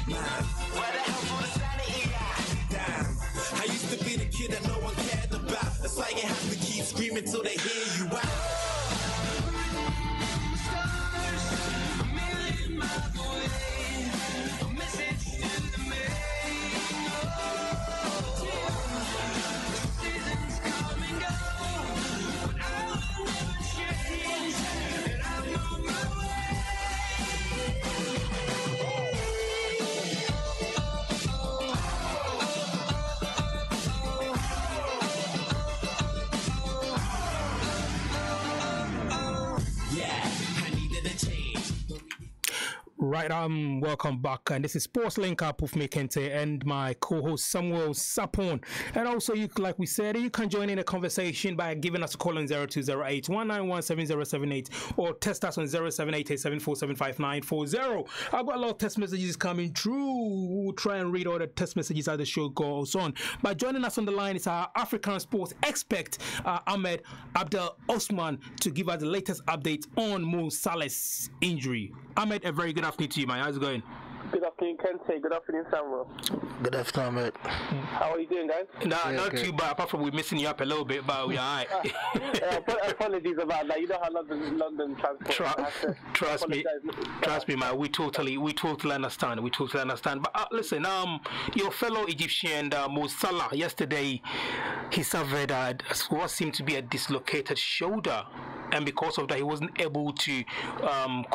Man, where the hell's all the sanity at? Damn, I used to be the kid that no one cared about. That's why you have to keep screaming till they hear you out. Right, welcome back, and this is Sports Link Up with me, Kente, and my co-host Samuel Sarpong. And also, like we said, you can join in the conversation by giving us a call on 0208 191 7078 or text us on 0788 7475940. I've got a lot of text messages coming through. We'll try and read all the text messages as the show goes on. But joining us on the line is our African sports expert, Ahmed Abdel Osman, to give us the latest update on Mo Salah's injury. Ahmed, a very good afternoon to you, man. How's it going? Good afternoon, Kente. Good afternoon, Samuel. Good afternoon, Ahmed. How are you doing, guys? Not too bad, apart from we're missing you up a little bit, but we're alright. Apologies about that. You know how London transport. Trust me, man. We totally understand. But listen, your fellow Egyptian Mo Salah yesterday, he suffered what seemed to be a dislocated shoulder. And because of that, he wasn't able to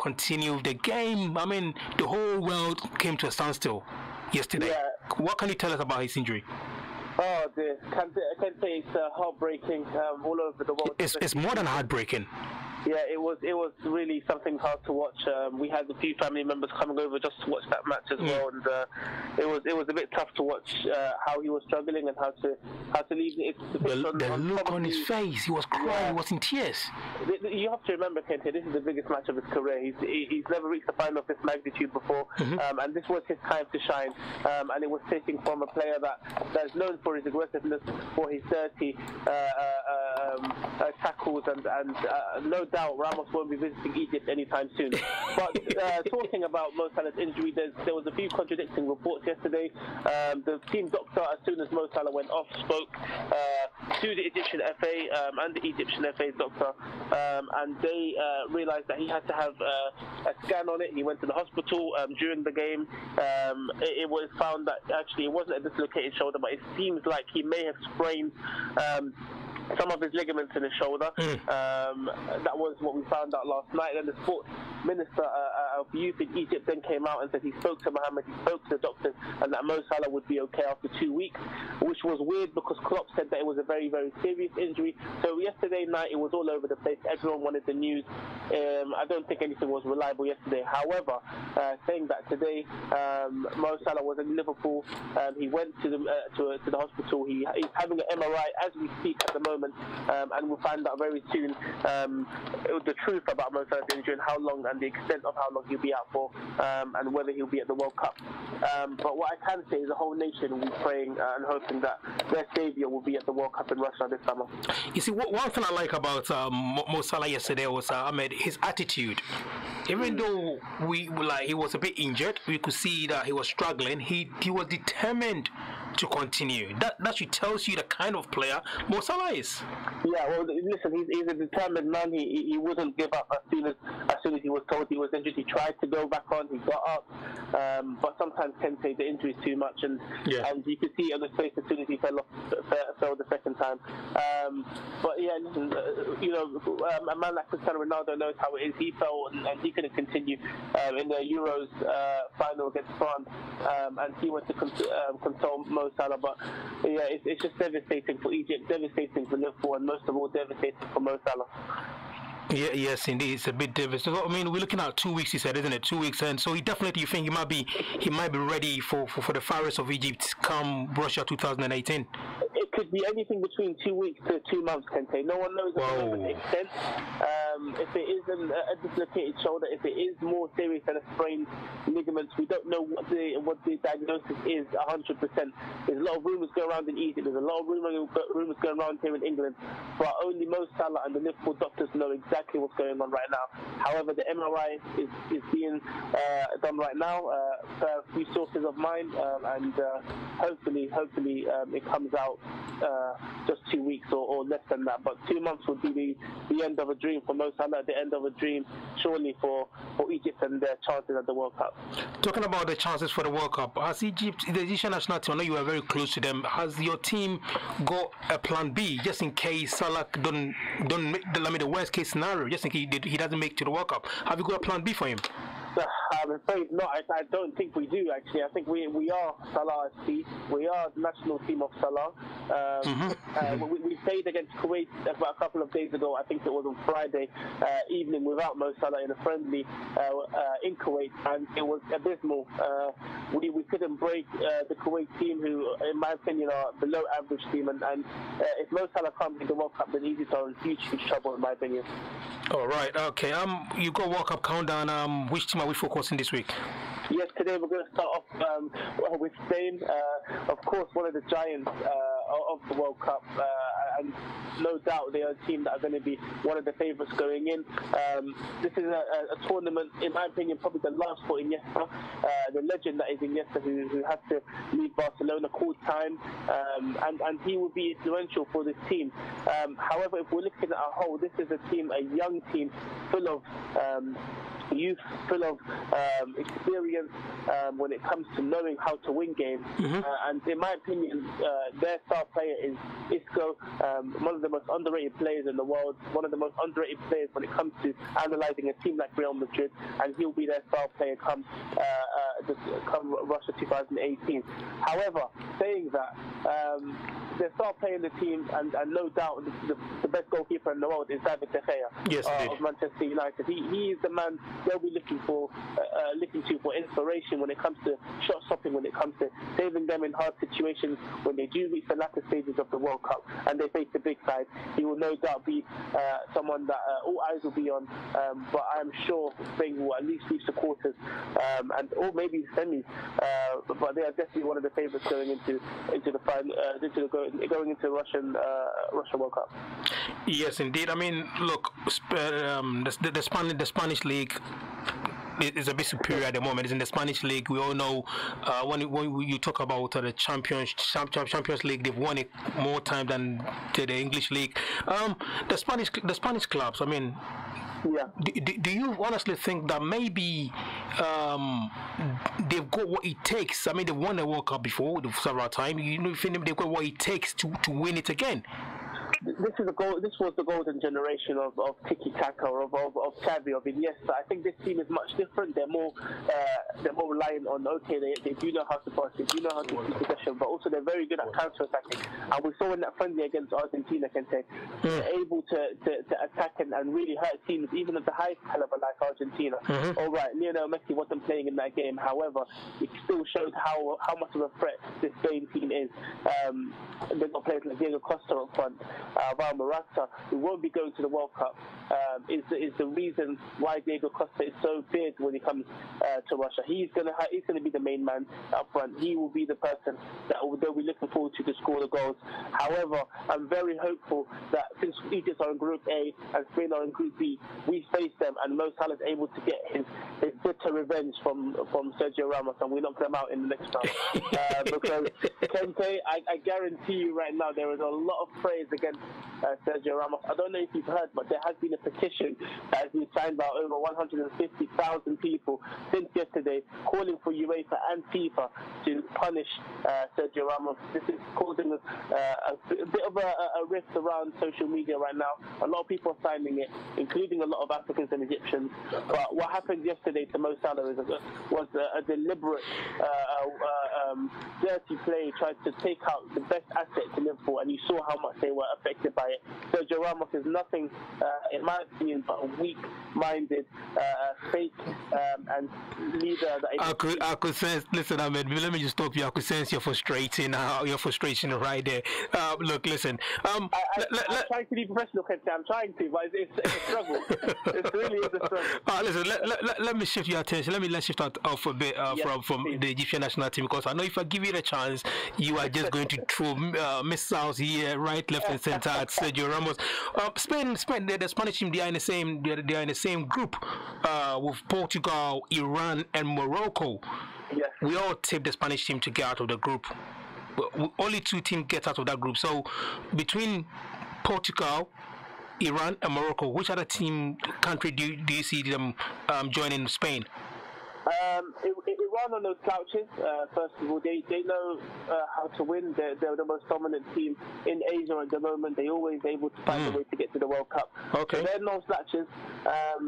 continue the game. I mean, the whole world came to a standstill yesterday. Yeah. What can you tell us about his injury? Oh, dear. Kente, it's heartbreaking all over the world. It's more than heartbreaking. it was really something hard to watch. We had a few family members coming over just to watch that match as well, and it was a bit tough to watch how he was struggling and how to leave it. The look on his face, he was crying, he was in tears. You have to remember, Kente, this is the biggest match of his career. He's never reached a final of this magnitude before, and this was his time to shine. And it was taken from a player that is known for his aggressiveness, for his dirty tackles, and no doubt Ramos won't be visiting Egypt anytime soon. But talking about Mo Salah's injury, there was a few contradicting reports yesterday. The team doctor, as soon as Mo Salah went off, spoke to the Egyptian FA and the Egyptian FA's doctor, and they realised that he had to have a scan on it. He went to the hospital during the game. It was found that actually it wasn't a dislocated shoulder, but it seems like he may have sprained some of his ligaments in his shoulder. That was what we found out last night. And the sports minister of youth in Egypt then came out and said he spoke to Mohammed, he spoke to the doctors, and that Mo Salah would be okay after 2 weeks, which was weird because Klopp said that it was a very, very serious injury. So yesterday night it was all over the place. Everyone wanted the news. I don't think anything was reliable yesterday. However, saying that today Mo Salah was in Liverpool. He went to the hospital. He's having an MRI as we speak at the moment, and we'll find out very soon the truth about Mo Salah's injury and how long and the extent of how long he'll be out for, and whether he'll be at the World Cup. But what I can say is the whole nation will be praying and hoping that their saviour will be at the World Cup in Russia this summer. You see, one thing I like about Mo Salah yesterday was Ahmed, his attitude. Even though he was a bit injured, we could see that he was struggling. He was determined to continue. That should tells you the kind of player Mo Salah is. Yeah, well, listen, he's a determined man. He wouldn't give up as soon as he was told he was injured. He tried to go back on. He got up, but sometimes Kente, the injury is too much, and you could see it on his face as soon as he fell the second time. But yeah, listen, a man like Cristiano Ronaldo knows how it is. He fell and he couldn't continue in the Euros final against France, and he went to console Mo Salah. But yeah, it's just devastating for Egypt, devastating for Liverpool, and most of all, devastating for Mo Salah. Yeah, yes, indeed, it's a bit devastating. I mean, we're looking at 2 weeks. He said, isn't it? 2 weeks, and so you think he might be ready for the Pharaohs of Egypt come Russia 2018. It could be anything between 2 weeks to 2 months, Kente. No one knows the extent. If it is a dislocated shoulder, if it is more serious than a sprained ligaments, we don't know what the diagnosis is 100%. There's a lot of rumours going around in Egypt. There's a lot of rumours going around here in England, but only Mo Salah and the Liverpool doctors know exactly what's going on right now. However, the MRI is being done right now per a few sources of mine, and hopefully it comes out just 2 weeks or less than that. But 2 months would be the end of a dream for Mo Salah, the end of a dream surely for Egypt and their chances at the World Cup. Talking about the chances for the World Cup, has the Egyptian national team, I know you are very close to them, has your team got a plan B just in case Salah don't make the worst case scenario, just in case he doesn't make it to the World Cup? Have you got a plan B for him? I'm afraid not. I don't think we do, actually. I think we are Salah's piece. We are the national team of Salah. We played against Kuwait about a couple of days ago. I think it was on Friday evening without Mo Salah in a friendly in Kuwait, and it was abysmal. We couldn't break the Kuwait team, who, in my opinion, are a below average team. And if Mo Salah can't make the World Cup, then Egypt are in huge trouble, in my opinion. All right. Okay. You got World Cup countdown. Which team are we focusing this week? Yes, today we're going to start off with Spain. Of course, one of the giants of the World Cup, and no doubt they are a team that are going to be one of the favourites going in. This is a tournament, in my opinion, probably the last for Iniesta, the legend that is Iniesta, who had to leave Barcelona, called time, and he will be influential for this team. However, if we're looking at a whole, this is a team, a young team, full of youth, full of experience when it comes to knowing how to win games. And in my opinion, their star player is Isco, one of the most underrated players in the world, one of the most underrated players when it comes to analysing a team like Real Madrid, and he'll be their star player come Russia 2018. However, saying that, they start playing the team, and no doubt the best goalkeeper in the world is David De Gea of Manchester United. He is the man they'll be looking to for inspiration when it comes to shot stopping, when it comes to saving them in hard situations when they do reach the latter stages of the World Cup and they face the big side. He will no doubt be someone that all eyes will be on, but I'm sure Spain will at least reach the quarters or maybe semis, but they are definitely one of the favourites going into the final, going into Russian World Cup. Yes, indeed. I mean, look, the Spanish league is a bit superior at the moment. It's in the Spanish league. We all know when you talk about the Champions League, they've won it more time than the English league. The Spanish clubs. I mean, do you honestly think that maybe they've got what it takes? I mean, they've won the World Cup before several times. You know, they've got what it takes to win it again. This was the golden generation of tiki taka or of Xavi, of Iniesta. I think this team is much different. They're more reliant on they do know how to pass, they do know how to keep possession, but also they're very good at counter attacking. And we saw in that friendly against Argentina, Kente, they're able to attack and really hurt teams even at the highest caliber like Argentina. All right, Lionel Messi wasn't playing in that game. However, it still showed how much of a threat this Spain team is. They've got players like Diego Costa up front. Alvaro Morata, who won't be going to the World Cup, is the reason why Diego Costa is so feared when he comes to Russia. He's going to be the main man up front. He will be the person that they'll be looking forward to score the goals. However, I'm very hopeful that since Egypt are in Group A and Spain are in Group B, we face them and Mo Salah is able to get his bitter revenge from Sergio Ramos, and we knock them out in the next round. Because Kente, I guarantee you right now there is a lot of praise against Sergio Ramos. I don't know if you've heard, but there has been a petition that has been signed by over 150,000 people since yesterday, calling for UEFA and FIFA to punish Sergio Ramos. This is causing a bit of a rift around social media right now. A lot of people are signing it, including a lot of Africans and Egyptians. But what happened yesterday to Mo Salah was a deliberate, dirty play, tried to take out the best asset to Liverpool, and you saw how much they were affected by it. Sergio Ramos is nothing, in my opinion, but a weak-minded, fake and leader. That I could sense. Listen, Ahmed, let me just stop you. I could sense your frustration right there. Look, listen. I'm trying to be professional, Kente. I'm trying to, but it's a struggle. It really is a struggle. Listen. Let me shift your attention. Let's shift off a bit from the Egyptian national team, because I know if I give you the chance, you are just going to throw missiles here, right, left, and center at Sergio Ramos. Spain, the Spanish team, they are in the same group with Portugal, Iran, and Morocco. Yes. We all tipped the Spanish team to get out of the group. Only two teams get out of that group. So between Portugal, Iran, and Morocco, which other country do you see them joining Spain? Iran on those couches. First of all, they know how to win. They're the most dominant team in Asia at the moment. They're always able to find a way to get to the World Cup. Okay. So they're no slouches.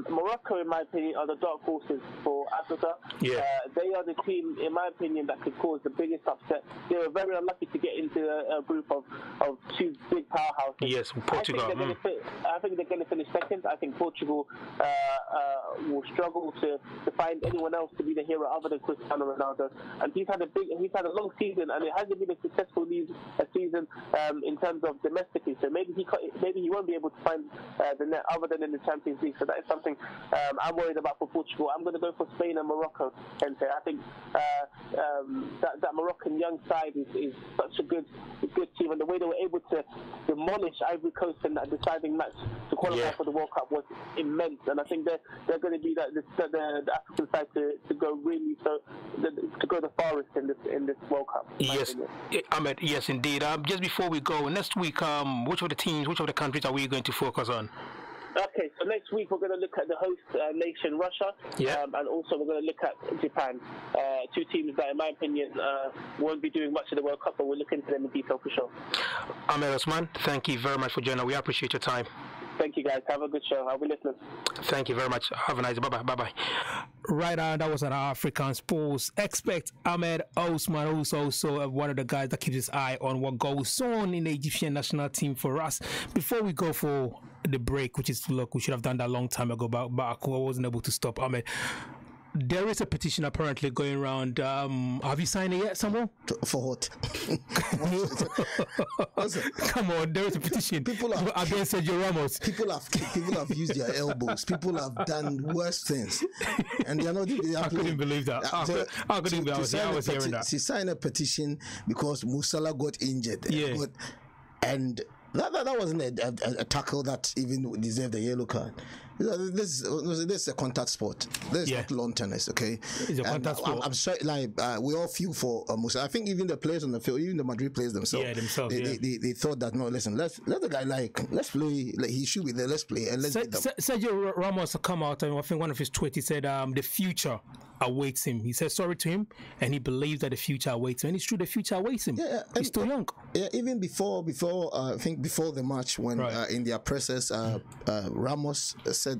Morocco, in my opinion, are the dark horses for Africa. Yeah. They are the team, in my opinion, that could cause the biggest upset. They were very unlucky to get into a group of two big powerhouses. Yes, Portugal. I think they're going to finish second. I think Portugal will struggle to find anyone else to be the hero other than Cristiano Ronaldo, and he's had a long season, and it hasn't been a successful season in terms of domestically. So maybe he won't be able to find the net other than in the Champions League. So that is something I'm worried about for Portugal. I'm going to go for Spain and Morocco. And I think that Moroccan young side is such a good team, and the way they were able to demolish Ivory Coast in that deciding match to qualify for the World Cup was immense. And I think they're going to be the African side to go really to go the farthest in this World Cup. Yes, Ahmed. Yes, indeed. Just before we go, next week, which of the countries are we going to focus on? Okay, so next week we're going to look at the host nation, Russia, and also we're going to look at Japan. Two teams that, in my opinion, won't be doing much of the World Cup, but we'll look into them in detail for sure. Ahmed Osman, thank you very much for joining us. We appreciate your time. Thank you, guys. Have a good show. I'll be listening. Thank you very much. Have a nice day. Bye-bye. Right, that was an African sports expert, Ahmed Osman, who's also one of the guys that keeps his eye on what goes on in the Egyptian national team for us. Before we go for the break, which is, look, we should have done that a long time ago, but I wasn't able to stop Ahmed. There is a petition apparently going around. Have you signed it yet, Samuel? For what? Come on, there is a petition against Sergio Ramos. People have used their elbows. People have done worse things, and they are not. I couldn't believe that. I couldn't believe I was hearing that. She signed a petition because Musala got injured. Yeah. And that wasn't a tackle that even deserved a yellow card. This is a contact sport. This is not lawn tennis, okay? It's a contact sport. I'm sorry, we all feel for Musa. I think even the players on the field, even the Madrid players themselves, they thought that, no, listen, let the guy let's play. He should be there. Let's play and let's get them. Sergio Ramos come out, and I think one of his tweets, he said the future awaits him. He said sorry to him, and he believes that the future awaits him. And it's true, the future awaits him. He's still young. Yeah, even before I think before the match, when in their presses, Ramos said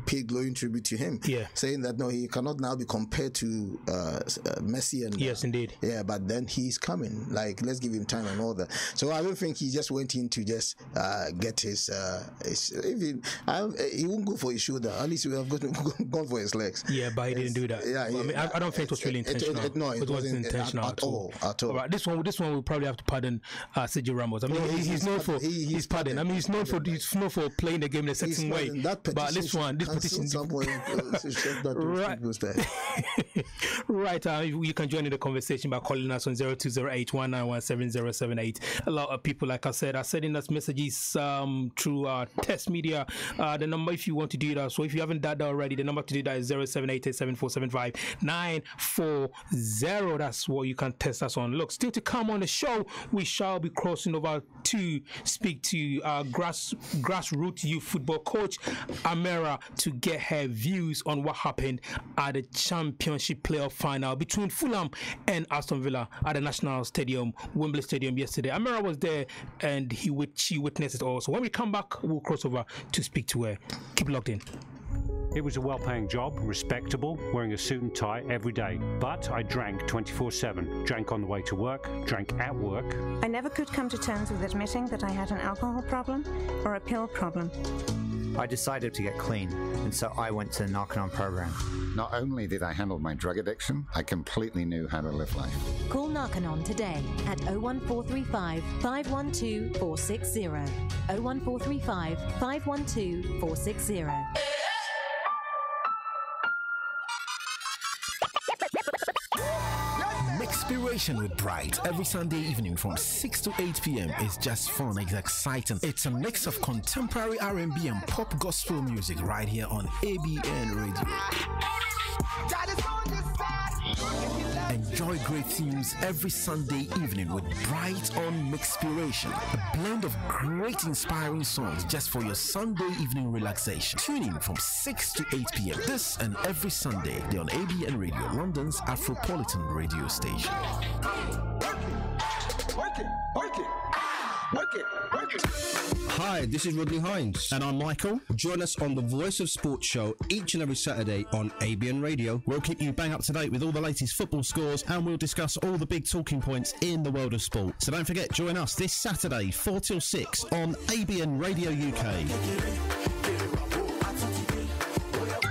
paid glowing tribute to him, saying that no, he cannot now be compared to Messi. And yes, indeed. Yeah, but then he's coming. Let's give him time and all that. So I don't think he just went in to just get his. He won't go for his shoulder. At least he would have gone for his legs. Yeah, but he didn't do that. Yeah, I mean, I don't think it was really intentional. It wasn't intentional at all. All right, this one we'll probably have to pardon Sergio Ramos. I mean, he's known for his pardon. I mean, he's known for playing the game in a certain way. But this petition. Right. You can join in the conversation by calling us on 0208-191-7078. A lot of people, like I said, are sending us messages through our test media. The number, if you want to do that, so if you haven't done that already, the number to do that is 0788-7475-940. That's what you can test us on. Look, still to come on the show, we shall be crossing over to speak to our grassroots youth football coach, Amera, to get her views on what happened at the Championship playoff final between Fulham and Aston Villa at the National Stadium, Wembley Stadium, yesterday. Amera was there and she witnessed it all. So when we come back, we'll cross over to speak to her. Keep locked in. It was a well-paying job, respectable, wearing a suit and tie every day. But I drank 24/7. Drank on the way to work, drank at work. I never could come to terms with admitting that I had an alcohol problem or a pill problem. I decided to get clean, and so I went to the Narconon program. Not only did I handle my drug addiction, I completely knew how to live life. Call Narconon today at 01435 512 460. 01435 512 460. Mixpiration with Bright every Sunday evening from 6 to 8 p.m. is just fun. It's exciting. It's a mix of contemporary R&B and pop gospel music right here on ABN Radio. Enjoy great tunes every Sunday evening with Bright on Mixpiration. A blend of great inspiring songs just for your Sunday evening relaxation. Tune in from 6 to 8 p.m. This and every Sunday on ABN Radio, London's Afropolitan radio station. Hi, this is Rodney Hines. And I'm Michael. Join us on the Voice of Sports show each and every Saturday on ABN Radio. We'll keep you bang up to date with all the latest football scores, and we'll discuss all the big talking points in the world of sport. So don't forget, join us this Saturday, 4 till 6 on ABN Radio UK.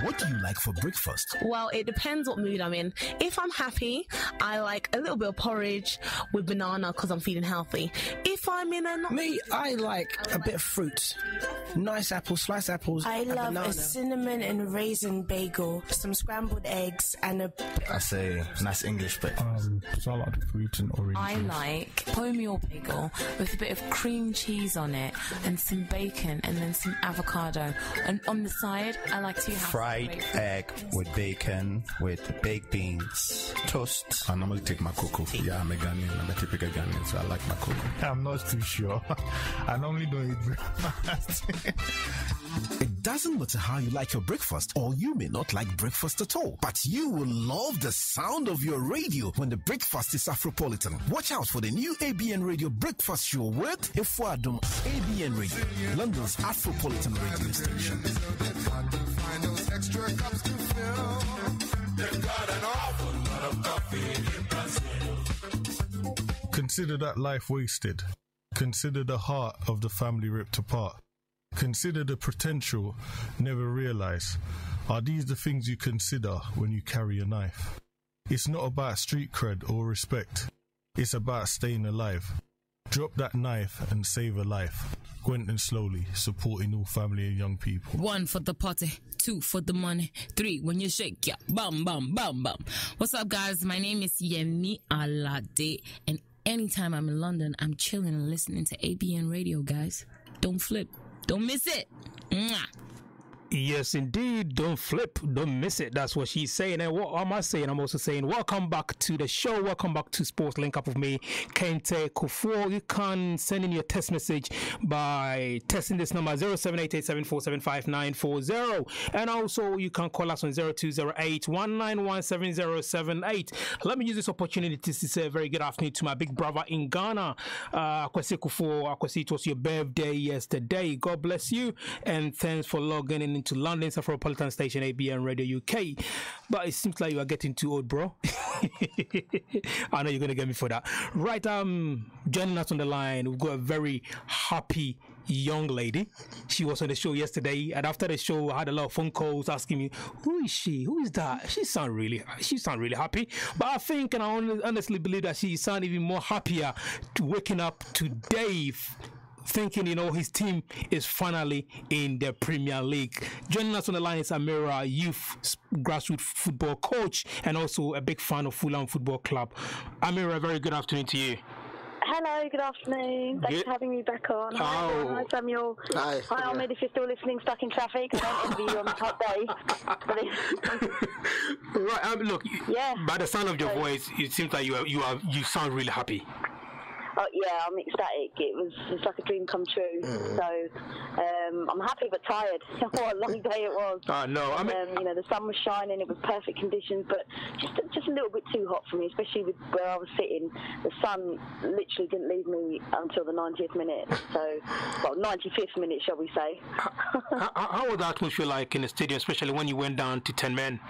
What do you like for breakfast? Well, it depends what mood I'm in. If I'm happy, I like a little bit of porridge with banana because I'm feeling healthy. If I'm in a I like a bit of fruit. Nice apples, sliced apples. I love banana. a cinnamon and raisin bagel, some scrambled eggs, and a... I say nice English bit. Salad, fruit and orange. I like wholemeal bagel with a bit of cream cheese on it and some bacon and then some avocado. And on the side, I like to have fried fried egg with bacon, with baked beans, toast. I normally take my cocoa. Yeah, I'm a Ghanaian. I'm a typical Ghanaian, so I like my cocoa. I'm not too sure. I normally don't eat breakfast. It doesn't matter how you like your breakfast, or you may not like breakfast at all, but you will love the sound of your radio when the breakfast is Afropolitan. Watch out for the new ABN Radio Breakfast Show with Kufuor. ABN Radio, London's Afropolitan radio station. Consider that life wasted. Consider the heart of the family ripped apart. Consider the potential never realized. Are these the things you consider when you carry a knife? It's not about street cred or respect. It's about staying alive. Drop that knife and save a life. Quentin slowly, supporting all family and young people. 1 for the party, 2 for the money, 3 when you shake, yeah, bam, bam, bam, bam. What's up, guys? My name is Yemi Alade, and anytime I'm in London, I'm chilling and listening to ABN Radio, guys. Don't flip. Don't miss it. Mwah. Yes, indeed. Don't flip. Don't miss it. That's what she's saying. And what am I saying? I'm also saying, welcome back to the show. Welcome back to Sports Link Up with me, Kente, Kufuor. You can send in your text message by texting this number 07887475940. And also, you can call us on 0208-191-7078. Let me use this opportunity to say a very good afternoon to my big brother in Ghana, Akwesi Kufuor. Akwesi, it was your birthday yesterday. God bless you. And thanks for logging in to London's Afropolitan station ABN Radio UK. But it seems like you are getting too old, bro. I know you're gonna get me for that. Right, joining us on the line, we've got a very happy young lady. She was on the show yesterday, and after the show I had a lot of phone calls asking me, who is she? Who is that? She sound really happy. But I think, and I honestly believe that she sound even more happier to waking up today, thinking, his team is finally in the Premier League. Joining us on the line is Amira, youth grassroots football coach and also a big fan of Fulham Football Club. Amira, very good afternoon to you. Hello, good afternoon. Thanks for having me back on. Hi, Samuel. Hi, Ahmed, if you're still listening, stuck in traffic. I don't envy you on this hot day. Right, look, by the sound of your voice, it seems like you sound really happy. Oh, yeah, I'm ecstatic. It's like a dream come true. So I'm happy but tired. What a long day it was. No, I mean, the sun was shining. It was perfect conditions, but just a little bit too hot for me, especially with where I was sitting. The sun literally didn't leave me until the 90th minute. So, 95th minute, shall we say? How was the atmosphere like in the stadium, especially when you went down to 10 men?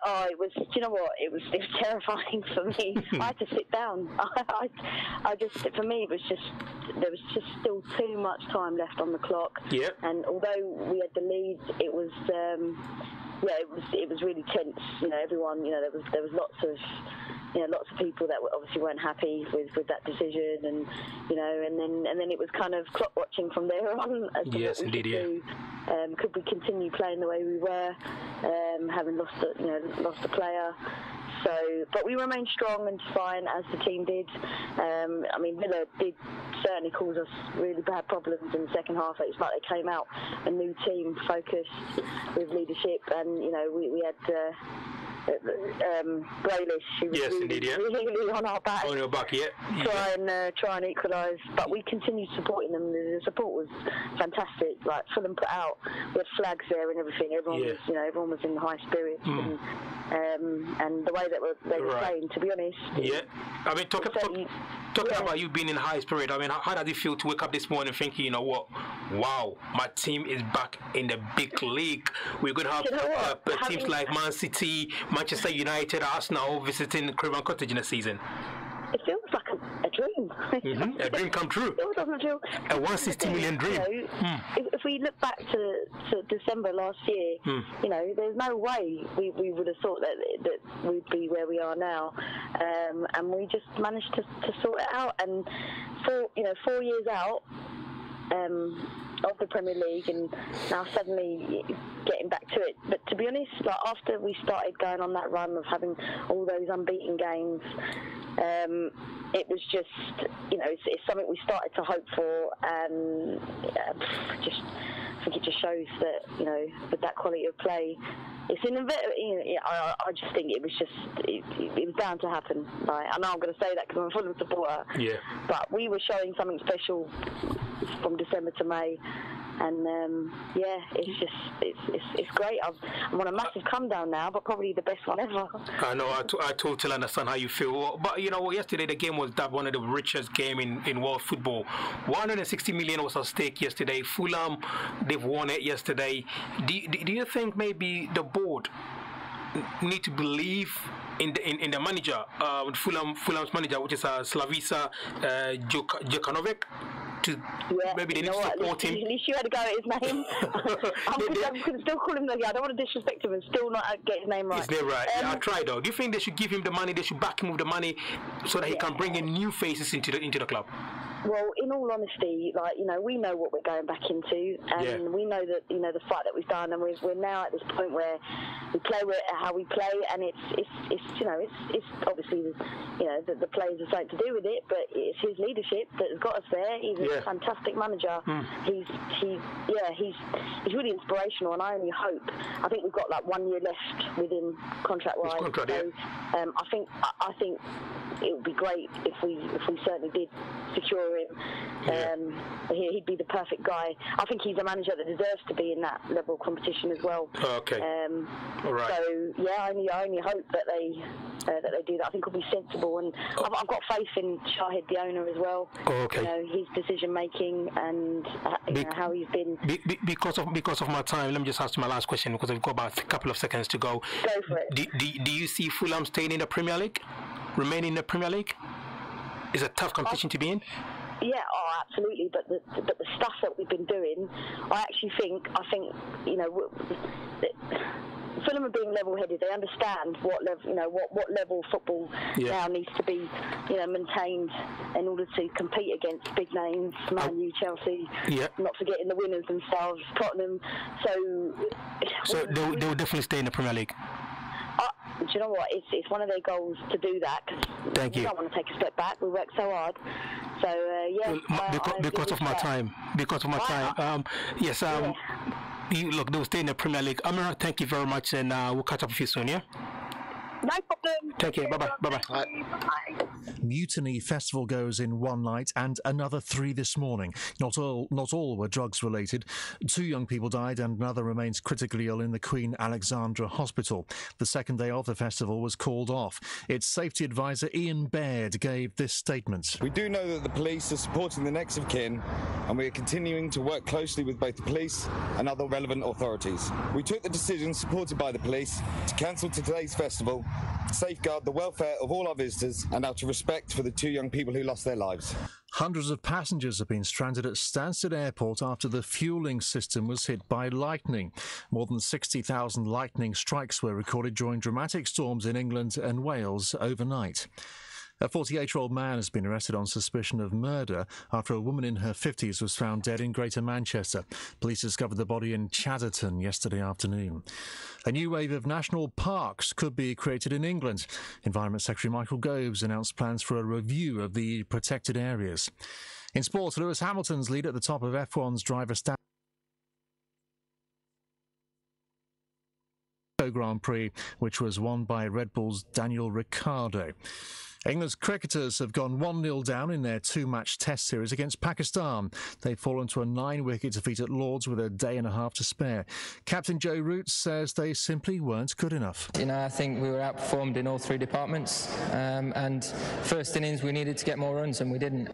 It was. Do you know what? It was terrifying for me. I had to sit down. For me, it was there was just still too much time left on the clock. Yeah. And although we had the lead, it was. It was really tense. Everyone. There was lots of people that obviously weren't happy with that decision, and and then it was kind of clock watching from there on as to yes, what we indeed, could do. Could we continue playing the way we were, having lost a player? So, but we remained strong and defiant as the team did. Villa did certainly cause us really bad problems in the second half. It's like they came out a new team, focused with leadership, and we had. Grealish, who was really on our back. On your back, yeah. Try and equalise, but we continued supporting them. The support was fantastic. Like Fulham put out, we had flags there and everything. Everyone was, everyone was in high spirits, and the way that they were playing. To be honest, talking about you being in high spirit. How does it feel to wake up this morning thinking, wow, my team is back in the big league. We're going to have teams like Man City, Manchester United, Arsenal visiting Craven Cottage in a season. It feels like a dream. A dream come true. It doesn't feel a 160 million dream. If we look back to December last year, there's no way we would have thought that we'd be where we are now, and we just managed to sort it out. And 4 years out of the Premier League, and now suddenly getting back to it. But to be honest, after we started going on that run of having all those unbeaten games, it was just, it's something we started to hope for, and just I think it just shows that, you know, with that quality of play, it's in a bit. I just think it was bound to happen. Like, I know I'm going to say that because I'm a Fulham supporter. Yeah. But we were showing something special from December to May. And it's great. I'm on a massive come down now, but probably the best one ever. I know. I totally understand how you feel. But you know, yesterday the game was dubbed one of the richest game in world football. 160 million was at stake yesterday. Fulham, they've won it yesterday. Do you think maybe the board need to believe in the manager, Fulham's manager, which is Slavica Jokanovic? Maybe they need to support him. At least you had to go at his name. I'm going to still call him I don't want to disrespect him and still not get his name right. Is that right? I tried though. Do you think they should give him the money? They should back him with the money so that he can bring in new faces into the club? Well, in all honesty, like, you know, we know what we're going back into, and we know that, you know, the fight that we've done, and we're now at this point where we play how we play, and it's you know, it's obviously, you know, the players have something to do with it, but it's his leadership that has got us there. He's a fantastic manager. He's really inspirational, and I only hope. I think we've got like 1 year left with him contract-wise. I think it would be great if we certainly did secure him. He'd be the perfect guy. I think he's a manager that deserves to be in that level of competition as well. Okay. All right. So I only hope that they do that. I think it'll be sensible, and I've got faith in Shahid, the owner, as well. Okay. You know, his decision making and you know, how he's been. Because of my time, let me just ask you my last question because I've got about a couple of seconds to go. Go for it. Do you see Fulham staying in the Premier League, remaining in the Premier League? Is a tough competition to be in? Yeah, absolutely. But the stuff that we've been doing, I think, you know, Fulham are being level-headed. They understand what level, you know, what level football now needs to be, you know, maintained in order to compete against big names, Man U, Chelsea. Not forgetting the winners themselves, Tottenham. So they'll definitely stay in the Premier League. Do you know what? It's one of their goals to do that. Thank you. We don't want to take a step back. We work so hard. So because of my time. Yes. Look, they'll stay in the Premier League. Amira, thank you very much, and we'll catch up with you soon. Yeah. No problem. Take care. Bye-bye. Bye-bye. Mutiny Festival goes in one night and another 3 this morning. Not all were drugs related. 2 young people died and another remains critically ill in the Queen Alexandra Hospital. The second day of the festival was called off. Its safety advisor Ian Baird gave this statement. We do know that the police are supporting the next of kin, and we are continuing to work closely with both the police and other relevant authorities. We took the decision, supported by the police, to cancel today's festival, to safeguard the welfare of all our visitors and out of respect for the 2 young people who lost their lives. Hundreds of passengers have been stranded at Stansted Airport after the fuelling system was hit by lightning. More than 60,000 lightning strikes were recorded during dramatic storms in England and Wales overnight. A 48-year-old man has been arrested on suspicion of murder after a woman in her 50s was found dead in Greater Manchester. Police discovered the body in Chadderton yesterday afternoon. A new wave of national parks could be created in England. Environment Secretary Michael Gove's announced plans for a review of the protected areas. In sport, Lewis Hamilton's lead at the top of F1's driver Grand Prix, which was won by Red Bull's Daniel Ricciardo. England's cricketers have gone 1-0 down in their 2-match test series against Pakistan. They've fallen to a 9-wicket defeat at Lord's with a day and a half to spare. Captain Joe Root says they simply weren't good enough. You know, I think we were outperformed in all 3 departments, and first innings we needed to get more runs and we didn't.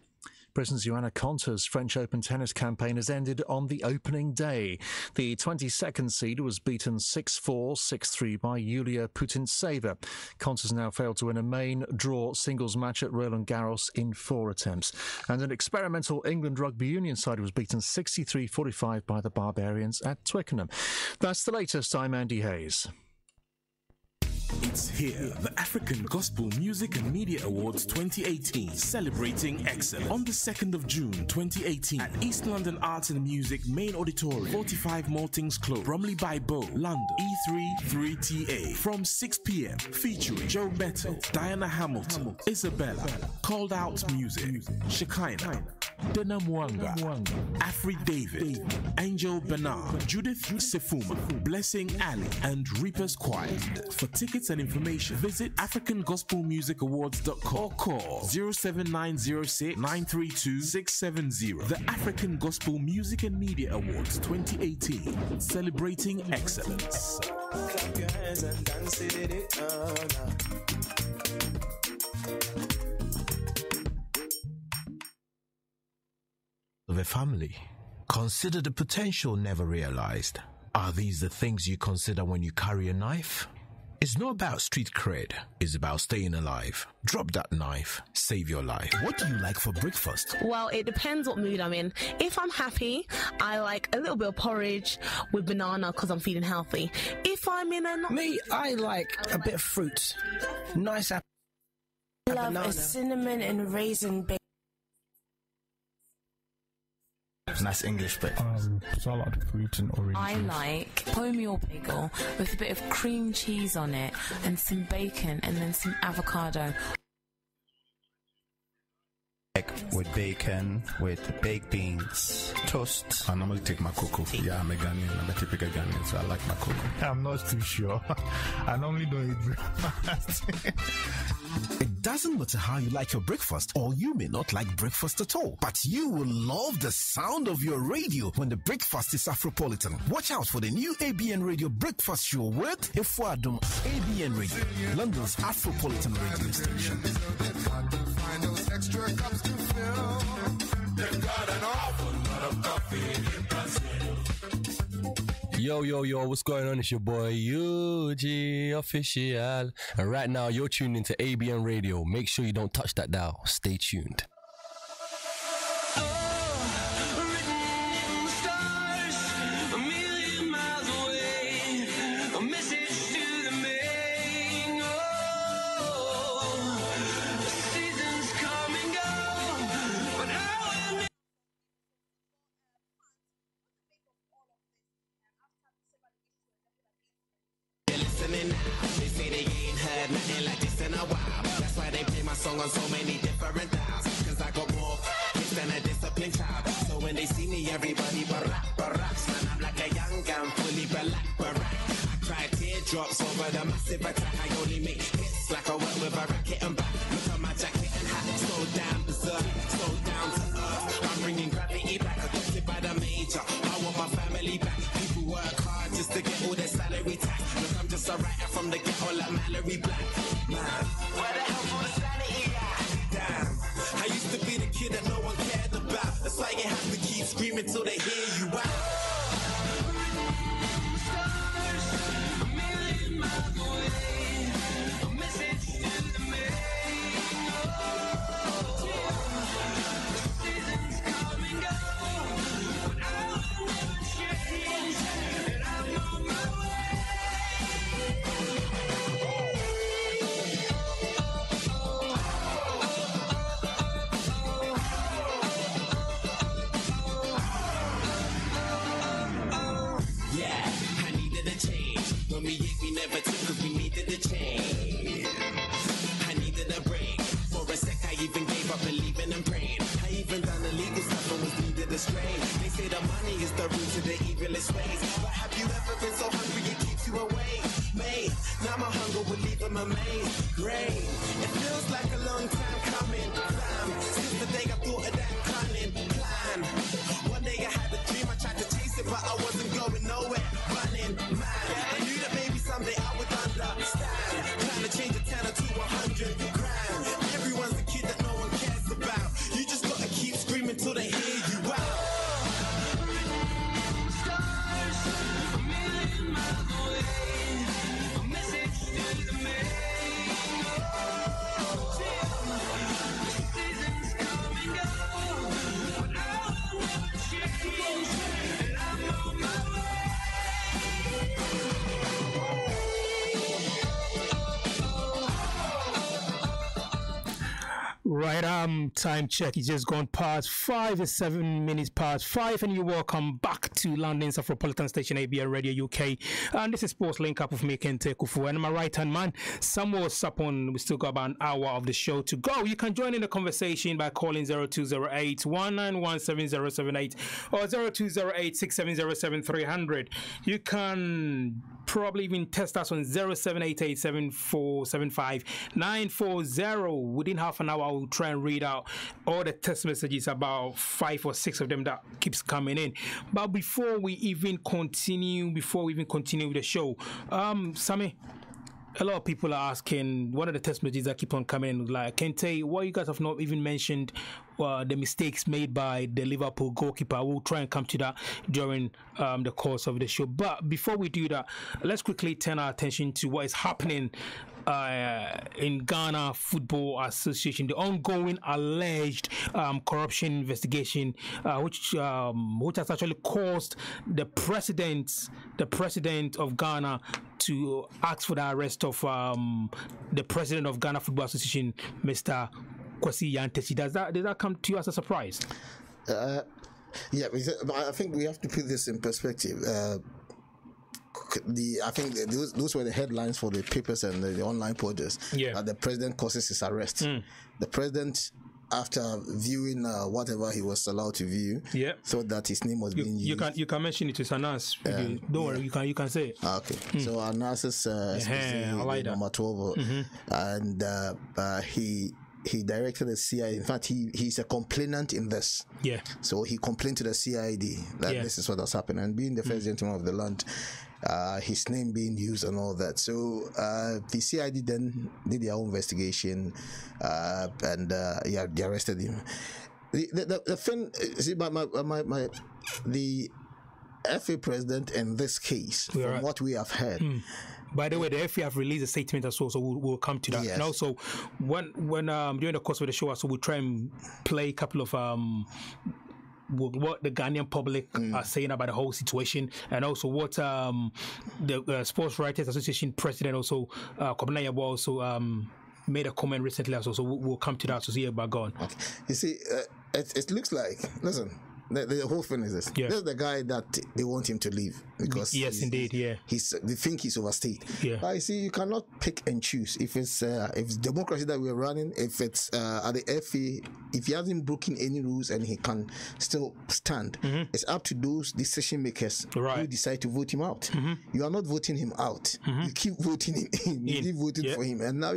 Britain's Joanna Konta's French Open tennis campaign has ended on the opening day. The 22nd seed was beaten 6-4, 6-3 by Yulia Putintseva. Konta's now failed to win a main draw singles match at Roland Garros in 4 attempts. And an experimental England rugby union side was beaten 63-45 by the Barbarians at Twickenham. That's the latest. I'm Andy Hayes. It's here, the African Gospel Music and Media Awards 2018, celebrating excellence. On the 2nd of June 2018, at East London Arts and Music Main Auditorium, 45 Maltings Close, Bromley by Bow, London, E3 3TA, from 6 p.m, featuring Joe Beto, Diana Hamilton, Isabella, Called Out Music, Shekinah, Dena Mwanga, Afri David, Angel Bernard, Judith Sefuma, Blessing Ali, and Reaper's Choir. For tickets and information, visit AfricanGospelMusicAwards.com or call 07906 932 670. The African Gospel Music and Media Awards 2018, celebrating excellence. Clap your hands and dance it. Of a family. Consider the potential never realized. Are these the things you consider when you carry a knife? It's not about street cred, it's about staying alive. Drop that knife, save your life. What do you like for breakfast? Well, it depends what mood I'm in. If I'm happy, I like a little bit of porridge with banana because I'm feeling healthy. If I'm in a... Me, I like a bit of fruit. Nice apple. I love a cinnamon and raisin bake. Nice English bit. Salad, fruit and orange. I like wholemeal bagel with a bit of cream cheese on it and some bacon and then some avocado. With bacon, with baked beans, toast. I normally take my cocoa. Yeah, I'm a Ghanaian. I'm a typical Ghanaian, so I like my cocoa. I'm not too sure. I normally don't eat breakfast. It doesn't matter how you like your breakfast, or you may not like breakfast at all, but you will love the sound of your radio when the breakfast is Afropolitan. Watch out for the new ABN Radio breakfast show with Kufuor. ABN Radio, London's Afropolitan radio station. Extra cups to fill. They've got an awful lot of coffee in Brazil. Yo, what's going on? It's your boy UG Official. And right now, you're tuned into ABN Radio. Make sure you don't touch that dial. Stay tuned. They say they ain't heard nothing like this in a while. That's why they play my song on so many different dials. Cause I got more hits than a disciplined child. So when they see me, everybody baracks. Man, I'm like a young gun, fully black barack. I cry teardrops over the massive attack. I only make hits like I work with a racket and back. Look at my jacket and hat, so damn berserk, so down to earth. I'm bringing gravity back, adopted by the major. I want my family back. People work hard just to get all their salary tax. Look, I'm just a writer from the ghetto like Mallory Black. Man, where the hell for the sanity at? Damn, I used to be the kid that no one cared about. That's why you have to keep screaming till they hear you out. Never took cause we needed a change. I needed a break. For a sec I even gave up believing and praying. I even done illegal stuff and was needed a strain. They say the money is the root to the evilest ways. But have you ever been so hungry it keeps you awake? Mate, now my hunger will leave them amazed. Great, it feels like a long time coming. Since the day I thought of that cunning plan. One day I had a dream, I tried to chase it but I wasn't going nowhere. Running mad, I knew that maybe someday I would understand. Trying to change a 10 to 100 grand. Everyone's a kid that no one cares about. You just gotta keep screaming till they hear you out. Stars, a million miles away. A message to the main. The seasons Right, time check. It's just gone past 5. It's 7 minutes past 5, and you're welcome back to London's Afropolitan station, ABN Radio UK. And this is Sports Link Up with me, Kente, Kufuor, and my right-hand man, Samuel Sarpong. We still got about an hour of the show to go. You can join in the conversation by calling 0208 191 7078 or 0208 670 7300. You can probably even test us on 0788 7475 940. Within half an hour, I will try and read out all the text messages, about 5 or 6 of them that keeps coming in. But before we even continue with the show, Sammy, a lot of people are asking, what are the text messages that keep on coming in? Like, Kente, why you guys have not even mentioned the mistakes made by the Liverpool goalkeeper? We'll try and come to that during the course of the show. But before we do that, let's quickly turn our attention to what is happening in Ghana Football Association, the ongoing alleged corruption investigation, which has actually caused the president of Ghana to ask for the arrest of the president of Ghana Football Association, Mr. Kwesi Yantechi. Does that come to you as a surprise? Yeah, I think we have to put this in perspective. I think those were the headlines for the papers and the online portals. Yeah. The president causes his arrest. The president, after viewing whatever he was allowed to view, thought that his name was being used. You can mention it to Sanas. Don't worry, you can say it. Okay. So Anas's number 12, and he directed the CID. In fact, he's a complainant in this. Yeah. So he complained to the CID that this is what has happened, and being the first gentleman of the land, his name being used and all that. So the CID then did their own investigation, and they arrested him. The thing, see, the FA president in this case, from what we have heard. By the way, the FA have released a statement as well, so we'll come to that. Yes. And also, when during the course of the show, so we'll try and play a couple of what the Ghanaian public are saying about the whole situation, and also what the Sports Writers Association president also Kobna Yabo also made a comment recently also. So we'll come to that to see about going. Okay. You see, it looks like, listen, the whole thing is this. This is the guy that they want him to leave because they think he's overstayed. But you see, you cannot pick and choose. If it's democracy that we're running, if it's at the FA, if he hasn't broken any rules and he can still stand, it's up to those decision makers who decide to vote him out. You are not voting him out. You keep voting him in. You keep voting for him, and now,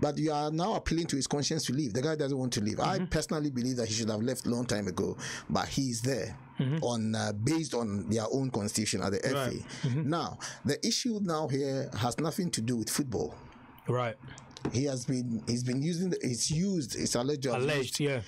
but you are now appealing to his conscience to leave. The guy doesn't want to leave. I personally believe that he should have left a long time ago, but he's there on based on their own constitution at the FA. Now, the issue now here has nothing to do with football. Right. He's been using it's alleged the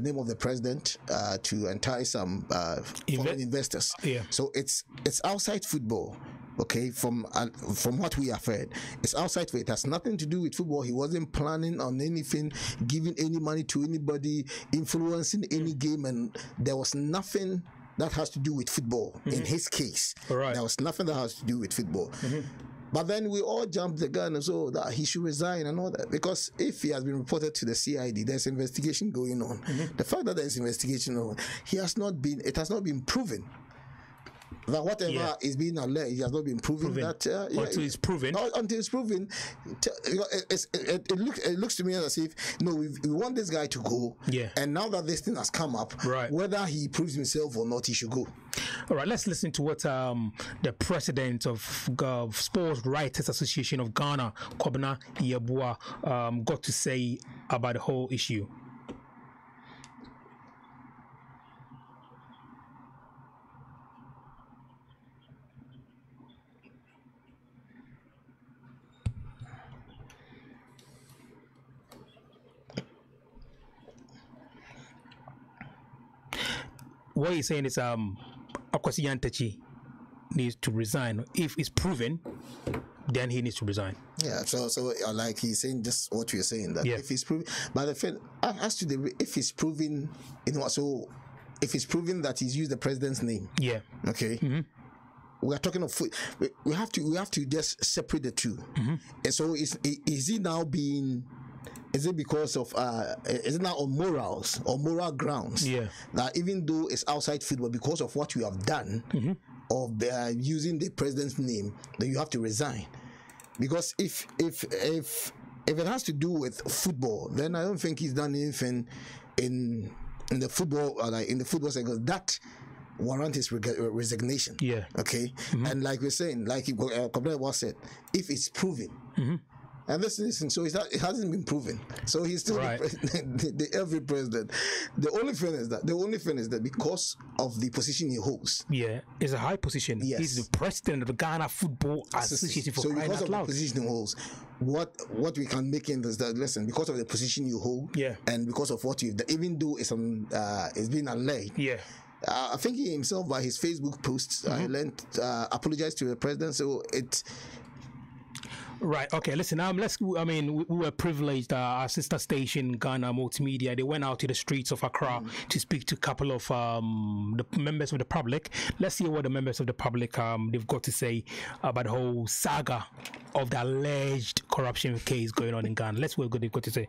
name of the president to entice some foreign investors. So it's outside football. Okay, from what we have heard, it's outside for it. Has nothing to do with football. He wasn't planning on anything, giving any money to anybody, influencing any game, and there was nothing that has to do with football in his case. There was nothing that has to do with football. But then we all jumped the gun and so that he should resign and all that, because if he has been reported to the CID, there's investigation going on. The fact that there's investigation on, it has not been proven that whatever is being alleged, it has not been proven. That until it's proven. Until it's proven, it looks to me as if we want this guy to go. And now that this thing has come up, whether he proves himself or not, he should go. All right, let's listen to what the president of Sports Writers Association of Ghana, Kobna Yeboah, got to say about the whole issue. What he's saying is Kwesi Yantechi needs to resign. If it's proven, then he needs to resign. Yeah, so like he's saying just what you're saying, that if it's proven, but the thing, as to if it's proven, so if it's proven that he's used the president's name, okay, we are talking of we have to just separate the two. And so is he now being is it because of is it now on morals or moral grounds? Yeah. That even though it's outside football, because of what you have done of using the president's name, then you have to resign. Because if it has to do with football, then I don't think he's done anything in the football in the football sector that warrant his resignation. Yeah. Okay. And like we're saying, like Kabla was said, if it's proven. And listen, so it hasn't been proven. So he's still every president. The only thing is that because of the position he holds. Yeah, it's a high position. Yes. He's the president of the Ghana Football Association for crying out loud. So because of the position he holds, what we can make in is that, listen, because of the position you hold, and because of what you've done, even though it's been alleged. Yeah. I think he himself, by his Facebook posts, apologized to the president. So it. Right. Okay. Listen. We were privileged. Our sister station, Ghana Multimedia, they went out to the streets of Accra to speak to a couple of the members of the public. Let's see what the members of the public they've got to say about the whole saga of the alleged corruption case going on in Ghana. Let's see what they've got to say.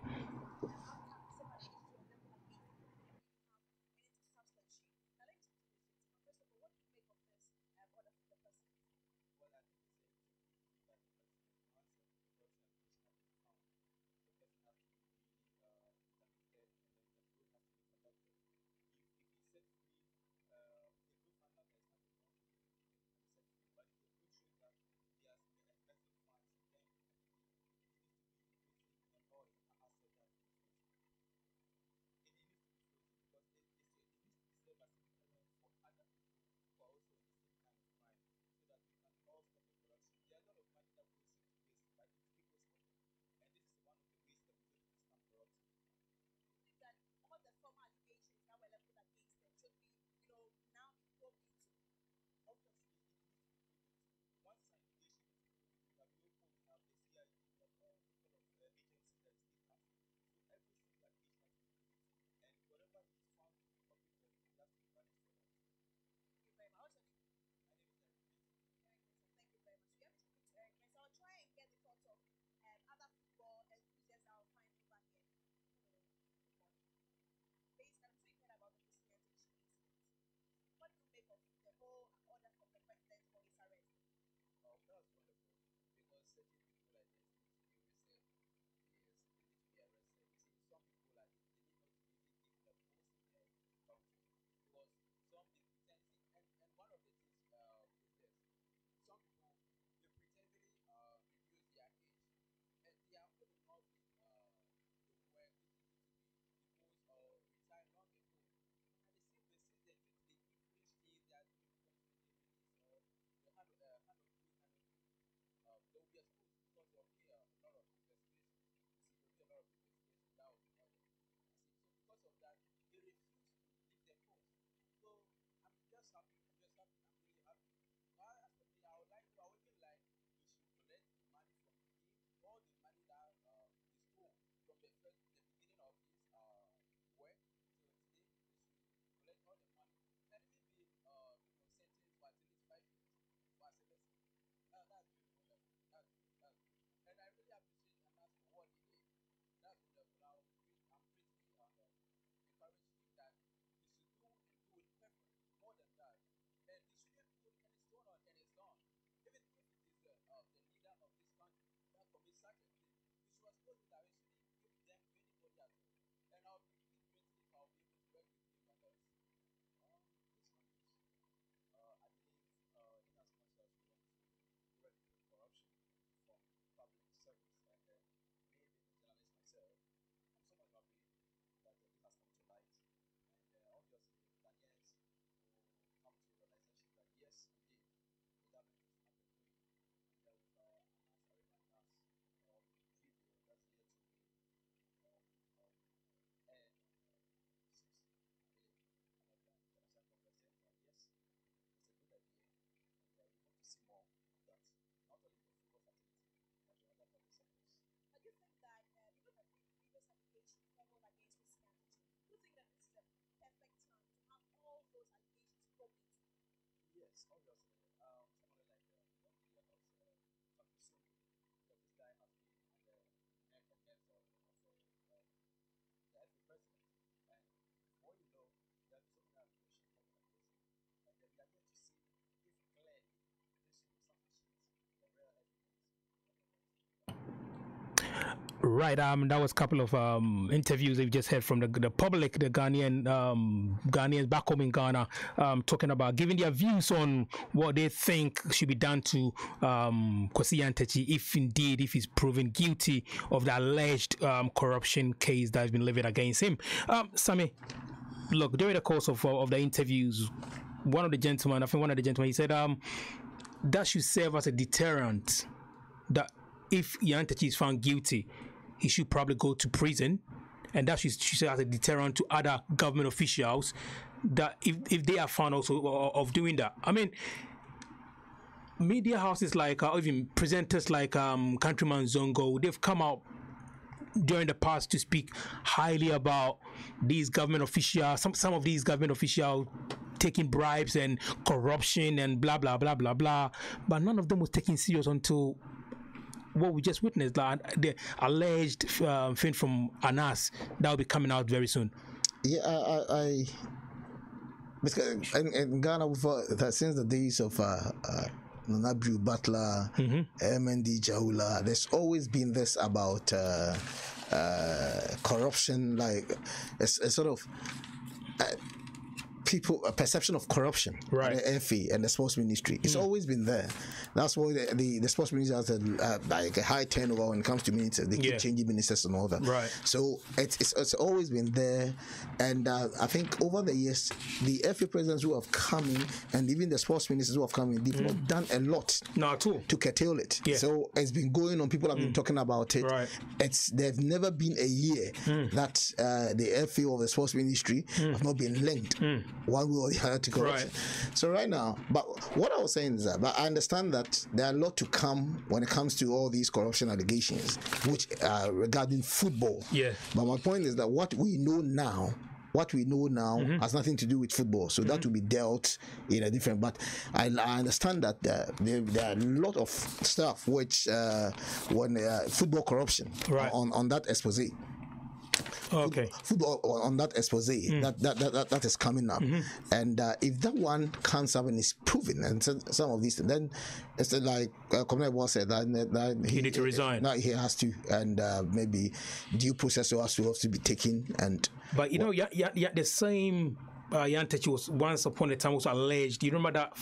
Right. That was a couple of interviews we've just heard from the public, the Ghanaians back home in Ghana, talking about giving their views on what they think should be done to Kwesi Nyantakyi if he's proven guilty of the alleged corruption case that has been levied against him. Sammy, look, during the course of the interviews, one of the gentlemen, he said that should serve as a deterrent, that if Nyantakyi is found guilty, he should probably go to prison, and that should serve as a deterrent to other government officials that if they are found also of doing that. I mean, media houses like, or even presenters like Countryman Zongo, they've come out during the past to speak highly about these government officials, some of these government officials taking bribes and corruption and blah blah blah blah blah, but none of them was taken serious until what we just witnessed, the alleged thing from Anas that will be coming out very soon. Yeah, because in Ghana, since the days of Nanabu Butler, MND Jaula, there's always been this about corruption, like a sort of a perception of corruption, right? The FA and the sports ministry. It's always been there. That's why the sports ministry has like a high turnover when it comes to ministers. They keep changing ministers and all that. Right. So it's always been there, and I think over the years, the FA presidents who have come in and even the sports ministers who have come in, they've not done a lot to curtail it. Yeah. So it's been going on. People have been talking about it. Right. There's never been a year that the FA or the sports ministry have not been linked one way or the other to corruption. Right. So right now, but what I was saying is that, but I understand that there are a lot to come when it comes to all these corruption allegations, which are regarding football. Yeah. But my point is that what we know now has nothing to do with football, so that will be dealt in a different. But I understand that there are a lot of stuff which when football corruption on that expose. Okay. Football on that expose that is coming up, and if that one comes up and is proven, and some of these, then it's like Comrade Wall said that he need to resign. Now he has to, and maybe due process has to be taken. And but you know, the same. Nyantakyi was once upon a time also alleged. You remember that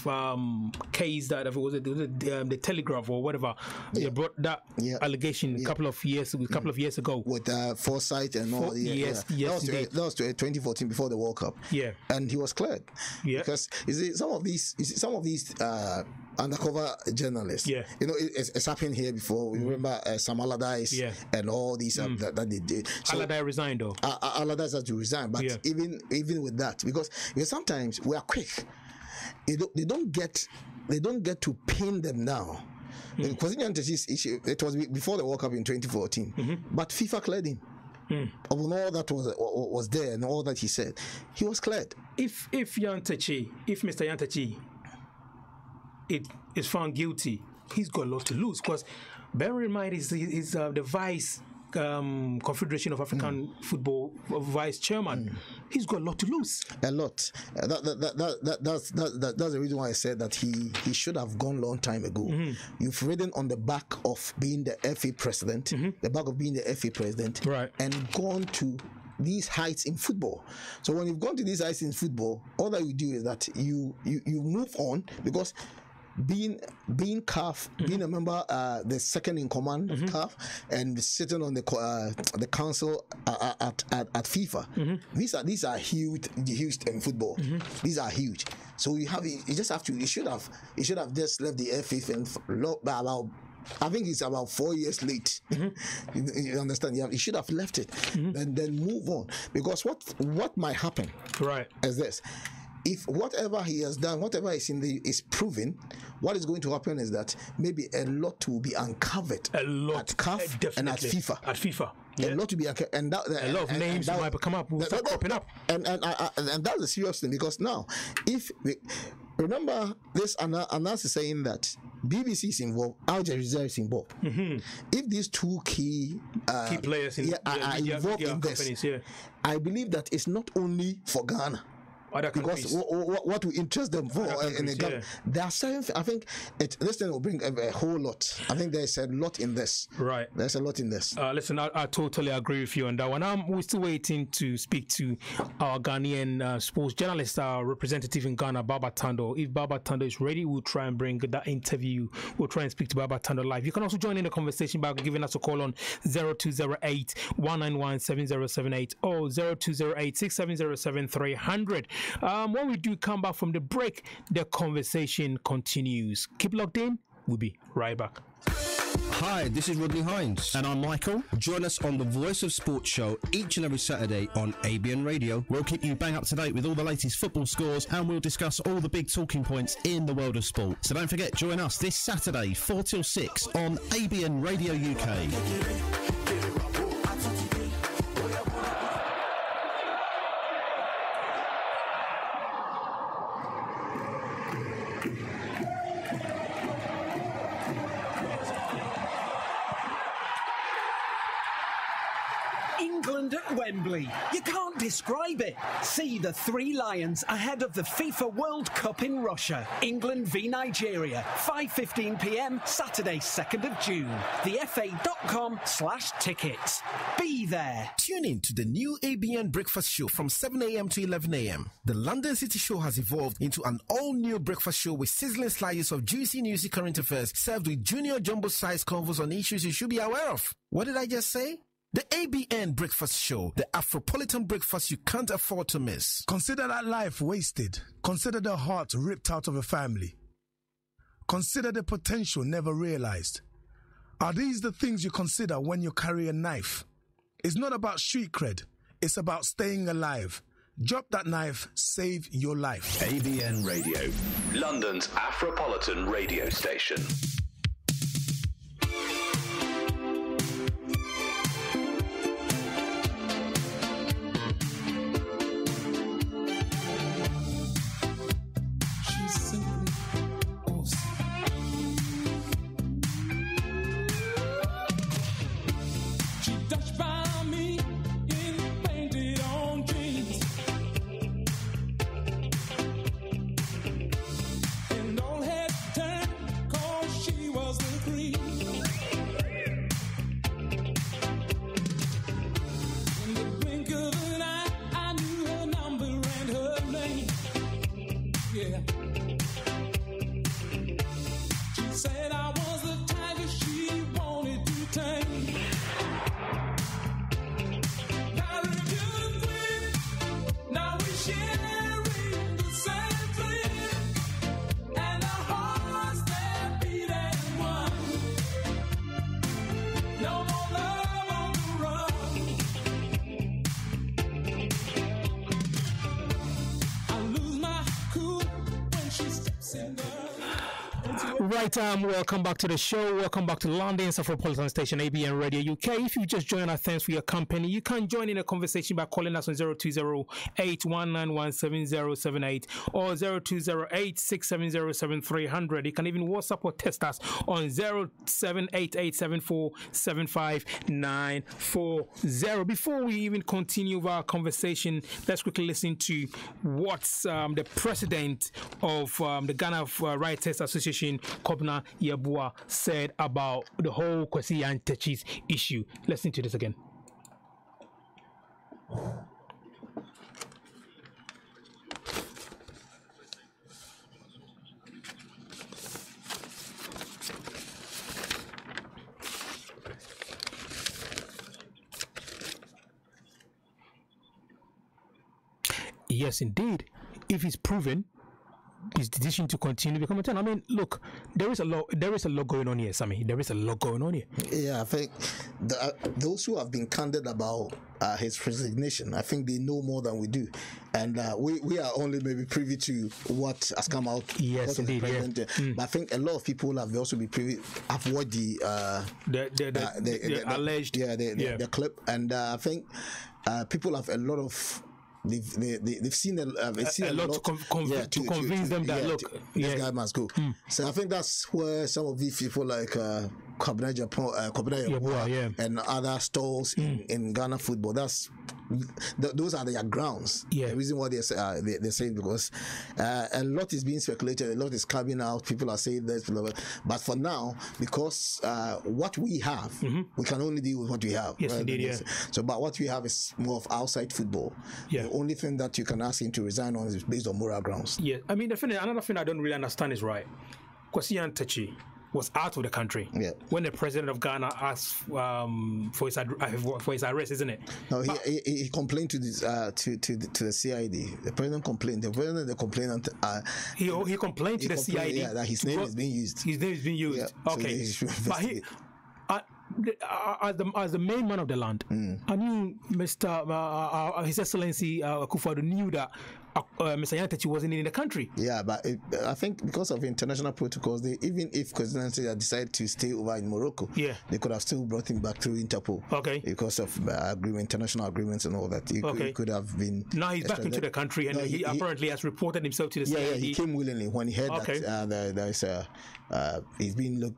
case that it was the Telegraph or whatever? They brought that allegation a couple of years ago with Foresight and all. Yes. That was 2014 before the World Cup. Yeah, and he was cleared. Yeah, because you see some of these undercover journalists. Yeah, you know it's happened here before. We remember Sam Allardyce and all these that they did. So, Allardyce resigned though. Allardyce has to resign, but even with that, because sometimes we are quick. They don't get to pin them now. Because it was before the World Cup in 2014, but FIFA cleared him. Of all that was there and all that he said, he was cleared. If Mr. Nyantakyi is found guilty, he's got a lot to lose. Because bear in mind, he's the vice Confederation of African Football vice chairman. He's got a lot to lose. A lot. That's the reason why I said that he should have gone long time ago. You've ridden on the back of being the FA president, and gone to these heights in football. So when you've gone to these heights in football, all that you do is that you move on, because being CAF, being a member, the second in command of CAF, and sitting on the council at FIFA. These are huge in football. These are huge. So you should have just left the FA and I think it's about 4 years late. You understand? You should have left it, then move on. Because what might happen is this: if whatever he has done, whatever is is proven, what is going to happen is that maybe a lot will be uncovered at CAF and at FIFA. At FIFA. A lot to be uncovered, and a lot of names might come up, will start popping up, and that's a serious thing, because now, remember this, Anas is saying that BBC is involved, Al Jazeera is involved. If these two key players are involved in this, I believe that it's not only for Ghana. because what will interest them for in the government. There are certain. I think this thing will bring a whole lot. I think there's a lot in this. Right. There's a lot in this. Listen, I totally agree with you on that one. We're still waiting to speak to our Ghanaian sports journalist, our representative in Ghana, Baba Tando. If Baba Tando is ready, we'll try and bring that interview. We'll try and speak to Baba Tando live. You can also join in the conversation by giving us a call on 0208 191 7078 or 0208 6707 300. When we do come back from the break, the conversation continues. Keep locked in. We'll be right back. Hi, this is Rodney Hines. And I'm Michael. Join us on the Voice of Sports show each and every Saturday on ABN Radio. We'll keep you bang up to date with all the latest football scores and we'll discuss all the big talking points in the world of sport. So don't forget, join us this Saturday, 4 till 6 on ABN Radio UK. At Wembley. You can't describe it. See the Three Lions ahead of the FIFA World Cup in Russia. England v Nigeria, 5:15 p.m. Saturday, 2nd of June. thefa.com/tickets. Be there. Tune in to the new ABN Breakfast Show from 7 a.m. to 11 a.m. The London City Show has evolved into an all-new breakfast show with sizzling slices of juicy newsy current affairs served with junior jumbo-sized convos on issues you should be aware of. What did I just say? The ABN Breakfast Show, the Afropolitan breakfast you can't afford to miss. Consider that life wasted. Consider the heart ripped out of a family. Consider the potential never realized. Are these the things you consider when you carry a knife? It's not about street cred. It's about staying alive. Drop that knife, save your life. ABN Radio, London's Afropolitan radio station. Right, welcome back to the show. Welcome back to London's Afropolitan station, ABN Radio UK. If you just joined us, thanks for your company. You can join in a conversation by calling us on 0208-191-7078 or 0208-6707-300. You can even WhatsApp or text us on 0788747594. Before we even continue our conversation, let's quickly listen to what the president of the Ghana Writers Association, Kobna Yabua, said about the whole Kwesi Ntechi's issue. Listen to this again. Yes, indeed. If it's proven, his decision to continue become a 10. I mean, look, there is a lot going on here, Sammy. There is a lot going on here. Yeah, I think those who have been candid about his resignation, I think they know more than we do, and we are only maybe privy to what has come out. Yes, indeed. Yeah. But I think a lot of people have also been privy. Have watched the alleged the clip, and I think people have a lot of. They've seen a lot to convince them that look, this guy must go. So I think that's where some of these people like Kobna Yabua and other stalls in Ghana football, that's those are their grounds. The reason why they're saying, because a lot is being speculated, a lot is coming out. People are saying this, but for now, because what we have, we can only deal with what we have. Yes, indeed. Yeah. So, but what we have is more of outside football. Yeah. The only thing that you can ask him to resign on is based on moral grounds. Yeah, I mean, another thing I don't really understand is right. Kwasi Ntachi was out of the country when the president of Ghana asked for his arrest, isn't it? No, he complained to this to the CID. The president complained. The complainant. He complained to the CID. Yeah, that his name is being used. His name is being used. Yeah, okay, so but he. As the main man of the land, I knew His Excellency Kufuor knew that Mr. Ntachi wasn't in the country. Yeah, but I think because of international protocols, even if President had decided to stay over in Morocco, they could have still brought him back through Interpol. Okay. Because of international agreements and all that. He could have been. Now he's back into the country, and he apparently has reported himself to the CID. Yeah, he came willingly when he heard that there's he's been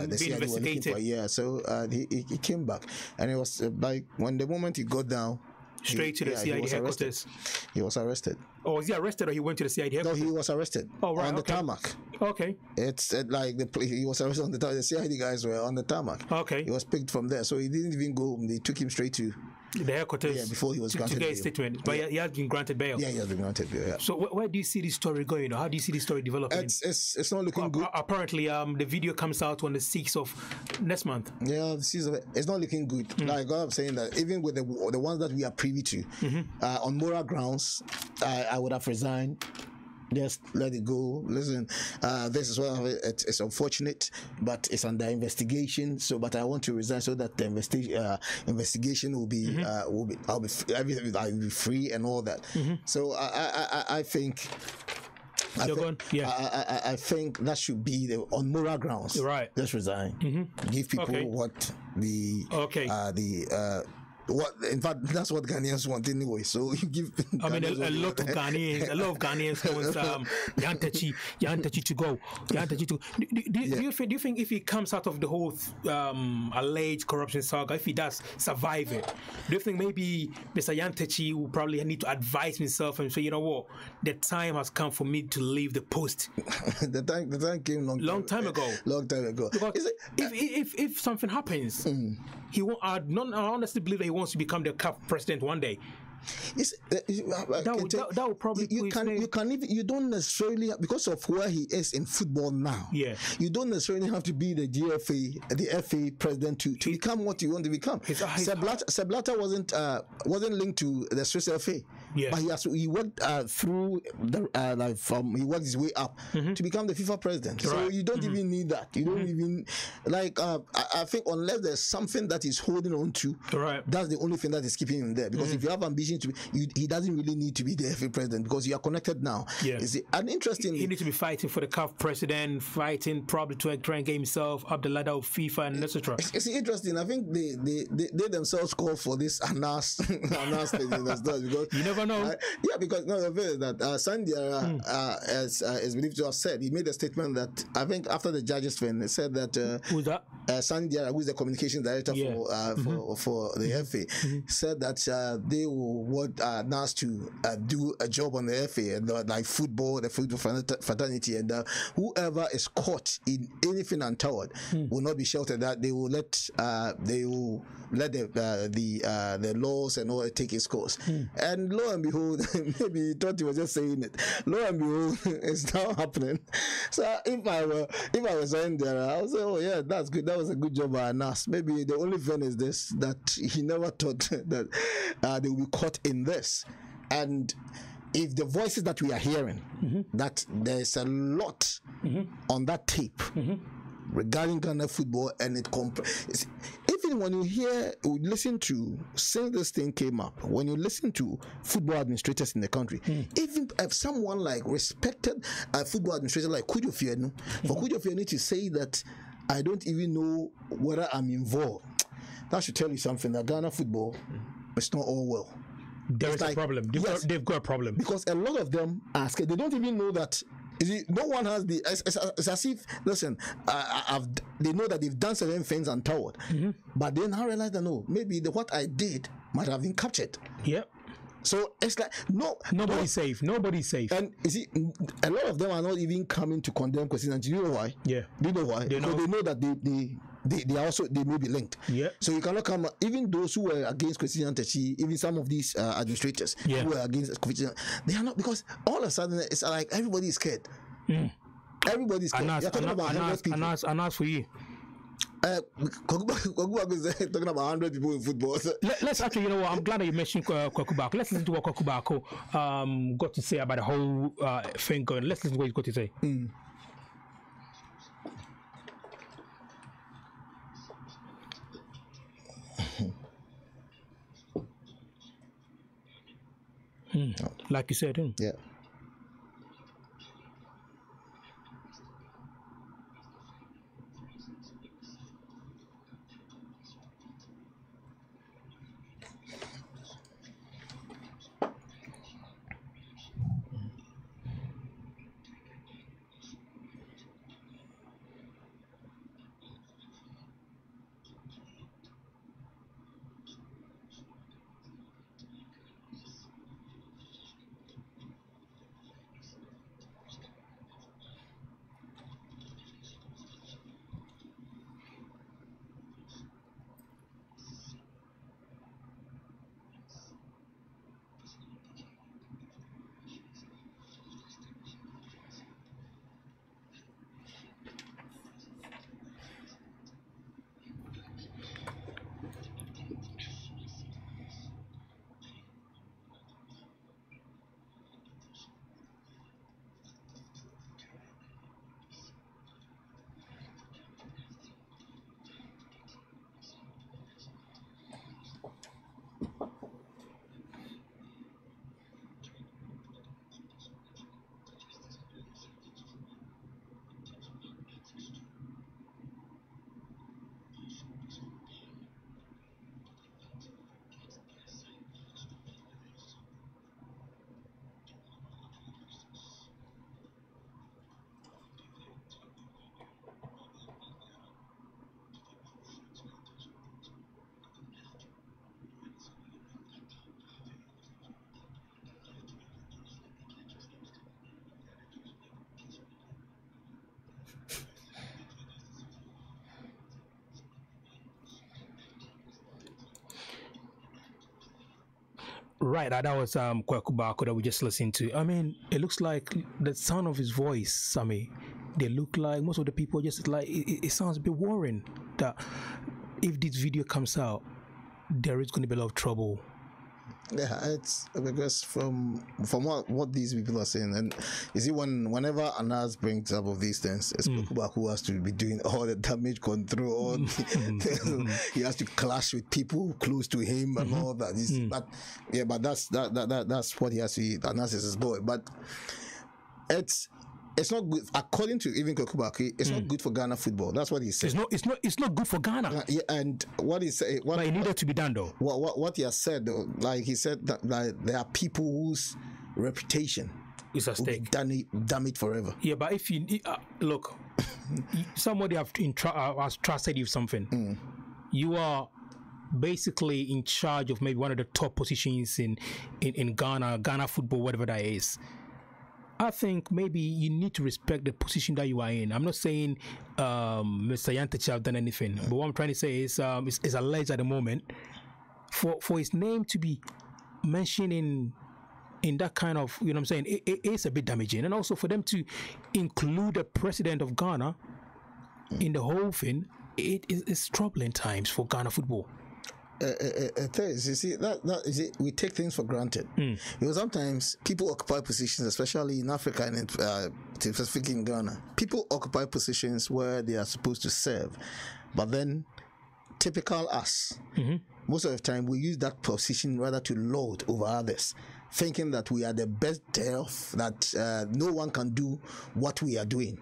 investigated. So he came back, and it was like when the moment he got down. Straight to the CID headquarters. He was arrested. Oh, was he arrested or he went to the CID headquarters? No, he was arrested. Oh, right. On the tarmac. Okay. It's like he was arrested on the tarmac. The CID guys were on the tarmac. Okay. He was picked from there, so he didn't even go home. They took him straight to the headquarters. Yeah, before he was granted to get a statement. But he has been granted bail. Yeah, he has been granted bail. Yeah. So where do you see this story going? How do you see this story developing? It's not looking good. Apparently, the video comes out on the 6th of next month. Yeah, it's not looking good. Like I'm saying that even with the ones that we are privy to, on moral grounds, I would have resigned. Just let it go. Listen, this is what it's unfortunate, but it's under investigation. So, but I want to resign so that the investigation will be, I'll be free and all that. So I think. I think that should be on moral grounds. Right. Just resign. Give people what what in fact that's what Ghanaians want anyway. So you give. I mean, a lot of Ghanaians want Ntachi to go. Do you think if he comes out of the whole alleged corruption saga, if he does survive it, do you think maybe Mr. Ntachi will probably need to advise himself and say, you know what, the time has come for me to leave the post? the time came long time ago. Long time ago. Because if something happens, he won't. I honestly believe that he wants to become the CAF president one day. That would probably you don't necessarily, because of where he is in football now. Yeah, you don't necessarily have to be the FA president to become what you want to become. Sepp Blatter wasn't linked to the Swiss FA. Yeah. But he worked through he worked his way up to become the FIFA president. Right. So you don't even need that. You don't even I think unless there's something that he's holding on to, that's the only thing that is keeping him there. Because if you have ambition to be, he doesn't really need to be the FA president because you are connected now. Yeah. And interestingly, he needs to be fighting for the CAF president, fighting probably to try and get himself up the ladder of FIFA and etc. It's interesting. I think they themselves call for this announced thing because you never know. Because the thing is that Sandiara is believed to have said, he made a statement that I think after the judges win, it said that who's that? Sandiara, who is the communications director for the FA, said that they will want NAS to do a job on the FA and like football, the football fraternity, and whoever is caught in anything untoward will not be sheltered. That they will let the laws and all take its course. And lo and behold, maybe he thought he was just saying it. Lo and behold, it's now happening. So if I was in there, I would say, oh yeah, that's good. That was a good job by NAS. Maybe the only thing is this, that he never thought that they will be caught in this. And if the voices that we are hearing, that there's a lot on that tape regarding Ghana football, and even when you listen to, since this thing came up, when you listen to football administrators in the country, even if someone like respected football administrator like Kufuor, for Kufuor to say that I don't even know whether I'm involved, that should tell you something, that Ghana football is not all well. There's a problem. They've got a problem. Because a lot of them are scared. They don't even know that. No one has the. It's as if, listen, they know that they've done certain things untoward, but they now realize that no, maybe what I did might have been captured. Yep. So it's like nobody's safe. Nobody's safe. And you see, a lot of them are not even coming to condemn Kwesi. Do you know why? Yeah. Do you know why? Because they know that they may be linked. Yeah. So you cannot come. Even those who were against Kwesi Nyantakyi, even some of these administrators who were against Kwesi, they are not, because all of a sudden it's like everybody is scared. Everybody's scared. You're talking about 100 people. And as for you. Kwaku is talking about 100 people in football. So. Let's actually, you know what? I'm glad that you mentioned Kwaku Baako. Let's listen to what Kwaku Baako got to say about the whole thing going. Let's listen to what he's got to say. Like you said, yeah. Right, that was Kwaku Baako that we just listened to. I mean, it looks like the sound of his voice, Sammy, they look like most of the people just like, it sounds a bit worrying that if this video comes out, there is going to be a lot of trouble. Yeah, it's because from what these people are saying, and you see, whenever Anas brings up of these things, it's Kwaku who has to be doing all the damage control. He has to clash with people close to him and all that. But that's what he has to eat. Anas is his boy, but it's not good, according to even Kwaku Baako. It's not good for Ghana football. That's what he said. It's not good for Ghana. Yeah, and what he said, but it needed to be done though. What he has said, though, like he said that like, there are people whose reputation is at stake, damaged forever. Yeah, but if you look, somebody has trusted you something. You are basically in charge of maybe one of the top positions in Ghana football, whatever that is. I think maybe you need to respect the position that you are in. I'm not saying Mr. Nyantakyi have done anything, but what I'm trying to say is it's alleged at the moment for his name to be mentioned in that kind of, you know what I'm saying, it's a bit damaging. And also for them to include the president of Ghana in the whole thing, it's troubling times for Ghana football. You see, we take things for granted. Because sometimes people occupy positions, especially in Africa and specifically in Ghana. People occupy positions where they are supposed to serve, but then typical us, most of the time we use that position rather to lord over others, thinking that we are the best off, that no one can do what we are doing.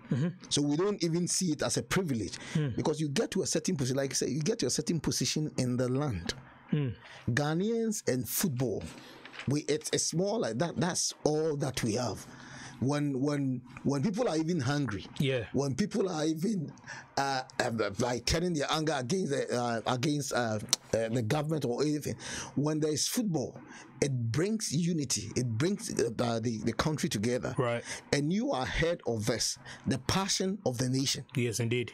So we don't even see it as a privilege, because you get to a certain position, like I say, you get to a certain position in the land. Ghanaians and football, it's more like that. That's all that we have. when people are even hungry, when people are even like turning their anger against the government or anything, when there is football, it brings unity. It brings the country together. Right. And you are head of this, the passion of the nation. Yes, indeed.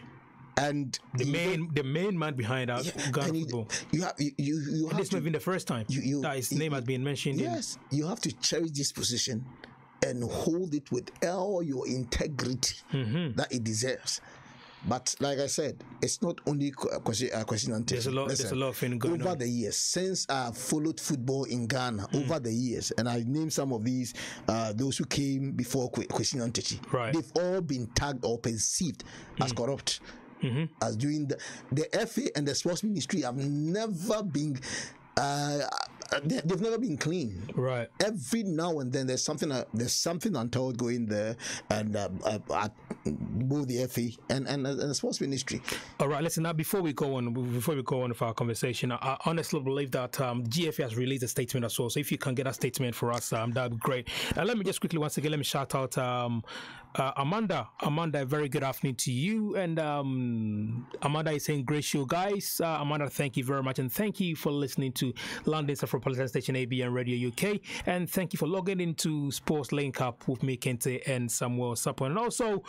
And the main man behind our Ghana football. You have this may be the first time that his name has been mentioned. Yes, you have to cherish this position and hold it with all your integrity that it deserves. But like I said, it's not only question and there's a lot of things going over on. the years since I followed football in Ghana over the years, and I named some of these those who came before question and right. They've all been tagged or perceived as corrupt. As doing the FA and the sports ministry have never been they've never been clean. Right. Every now and then there's something untoward going there, and at both the FA and the sports ministry. All right. Listen. Now, before we go on with our conversation, I honestly believe that GFA has released a statement as well. So if you can get a statement for us, that'd be great. Let me just quickly once again shout out Amanda. Amanda, a very good afternoon to you. And Amanda is saying, great show, guys. Amanda, thank you very much. And thank you for listening to London's Afropolitan station, ABN Radio UK. And thank you for logging into Sports Link Up with me, Kente, and Samuel Sarpong. And also,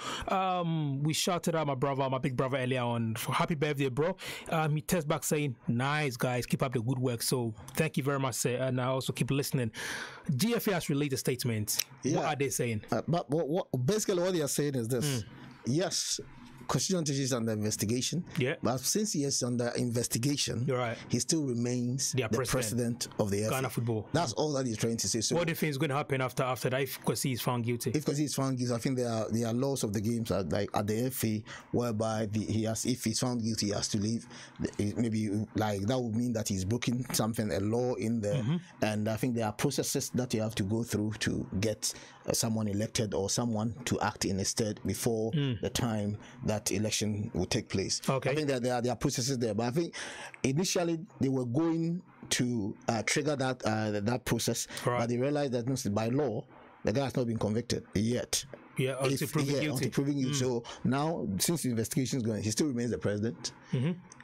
we shouted out my big brother earlier on for happy birthday, bro. He texted back saying, nice, guys, keep up the good work. So thank you very much, sir. And I also keep listening. GFA has released a statement. What are they saying? But basically, what they are saying is this: yes, Constitution is under investigation. Yeah. But since he is under investigation, you're right, he still remains the president of the Ghana football. That's all that he's trying to say. So what do you think is going to happen after that if Kwesi is found guilty? If Kwesi is found guilty, I think there are laws of the games at the FA whereby if he's found guilty, he has to leave. Maybe like that would mean that he's broken a law in there. And I think there are processes that you have to go through to get someone elected or someone to act in his stead before the time that election will take place. Okay. I think that there are processes there, but I think initially they were going to trigger that process, but they realized that by law the guy has not been convicted yet. Yeah, until proving guilty. So now, since the investigation is going, he still remains the president.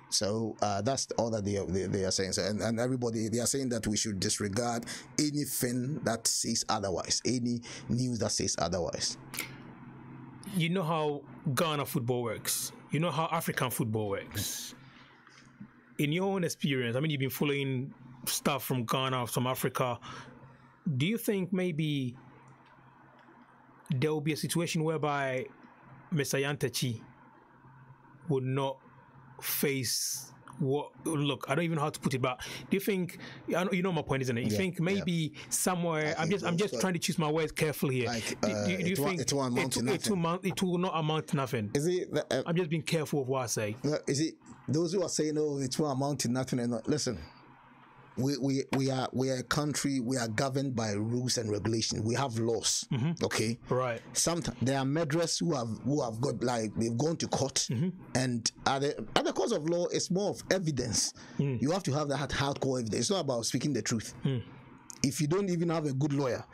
So that's all that they are saying. So, and everybody, they are saying that we should disregard anything that says otherwise, any news that says otherwise. You know how Ghana football works. You know how African football works. In your own experience, I mean, you've been following stuff from Ghana, from Africa. Do you think maybe there will be a situation whereby Mr. Yantechi would not face look, I don't even know how to put it, but do you think, you know my point, isn't it? You think maybe somewhere, I'm just trying to choose my words carefully here. Do you think it will not amount to nothing? Is it? I'm just being careful of what I say. Is it those who are saying, it will amount to nothing? And listen, we are a country. We are governed by rules and regulations. We have laws. Okay, right. Sometimes there are murderers who have got they've gone to court, and at the course of law, it's more of evidence. You have to have that hardcore evidence. It's not about speaking the truth. If you don't even have a good lawyer,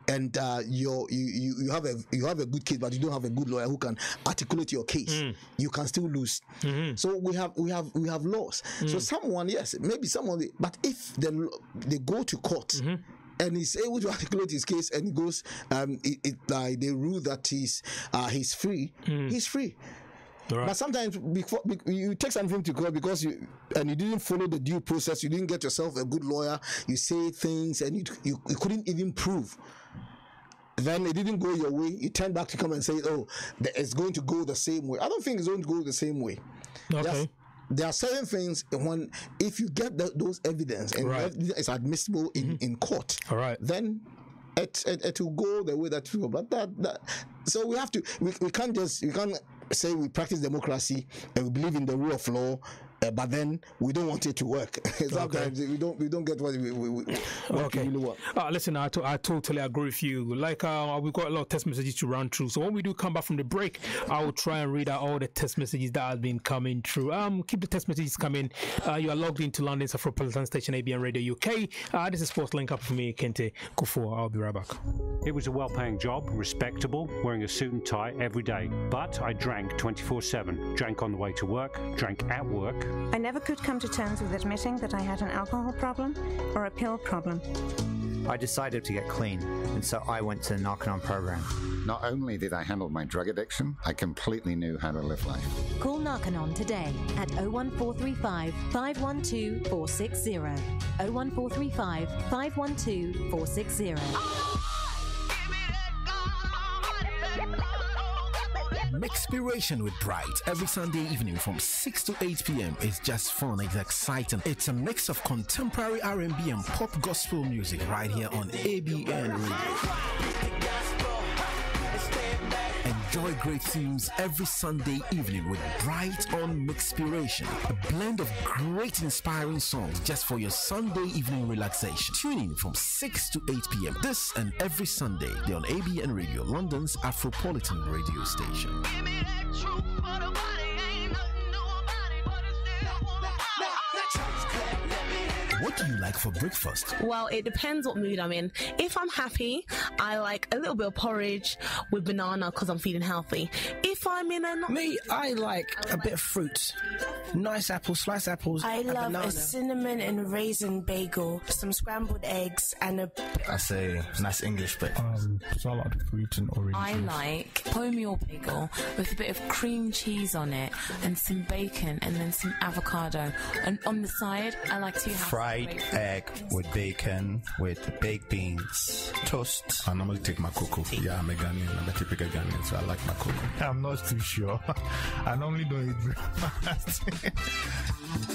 and you have a good case, but you don't have a good lawyer who can articulate your case, you can still lose. So we have laws. So maybe someone, but if they go to court and he's able to articulate his case and he goes, they rule that he's free, he's free. Right. But sometimes before you take something to court because you didn't follow the due process, you didn't get yourself a good lawyer, you say things and you couldn't even prove. Then it didn't go your way, you turn back to come and say, it's going to go the same way. I don't think it's going to go the same way. Okay. There are certain things if you get those evidence and it's admissible in court, then it will go the way that you go. But so we can't say we practice democracy and we believe in the rule of law but then we don't want it to work. Sometimes we don't get what we really want. Listen, I totally agree with you. Like we've got a lot of text messages to run through. So when we do come back from the break, I will try and read out all the text messages that have been coming through. Keep the text messages coming. You are logged into London's Afropolitan station, ABN Radio UK. This is Sports Link Up for me, Kente, Kufuor. I'll be right back. It was a well-paying job, respectable, wearing a suit and tie every day. But I drank 24/7. Drank on the way to work, drank at work. I never could come to terms with admitting that I had an alcohol problem or a pill problem. I decided to get clean, and so I went to the Narconon program. Not only did I handle my drug addiction, I completely knew how to live life. Call Narconon today at 01435 512 460. 01435 512 460. Mixpiration with Bright every Sunday evening from 6 to 8 p.m. is just fun. It's exciting. It's a mix of contemporary R&B and pop gospel music right here on ABN Radio. Enjoy great tunes every Sunday evening with Bright on Mixpiration. A blend of great inspiring songs just for your Sunday evening relaxation. Tune in from 6 to 8 p.m. This and every Sunday, they're on ABN Radio, London's Afropolitan radio station. What do you like for breakfast? Well, it depends what mood I'm in. If I'm happy, I like a little bit of porridge with banana because I'm feeling healthy. If I'm in a... I like a bit of fruit. Nice apples, sliced apples. I love banana. a cinnamon and raisin bagel, some scrambled eggs, and a... I say nice English breakfast. Salad, fruit and orange. I like wholemeal bagel with a bit of cream cheese on it and some bacon and then some avocado. And on the side, I like to have fried egg with bacon, with baked beans, toast. I normally take my cocoa. Yeah, I'm a Ghanaian. I'm a typical Ghanaian, so I like my cocoa. I'm not too sure. I normally don't eat breakfast.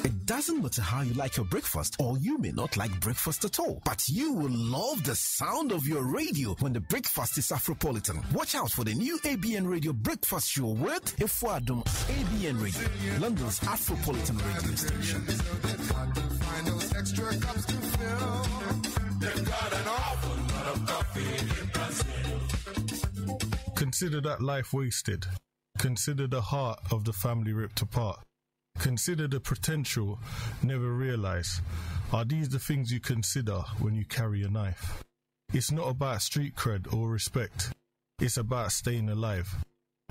It doesn't matter how you like your breakfast, or you may not like breakfast at all, but you will love the sound of your radio when the breakfast is Afropolitan. Watch out for the new ABN Radio breakfast show with Efuadum. ABN Radio, London's Afropolitan radio station. Extra cups to fill. They've got an awful lot of coffee in Brazil. Consider that life wasted. Consider the heart of the family ripped apart. Consider the potential never realized. Are these the things you consider when you carry a knife? It's not about street cred or respect. It's about staying alive.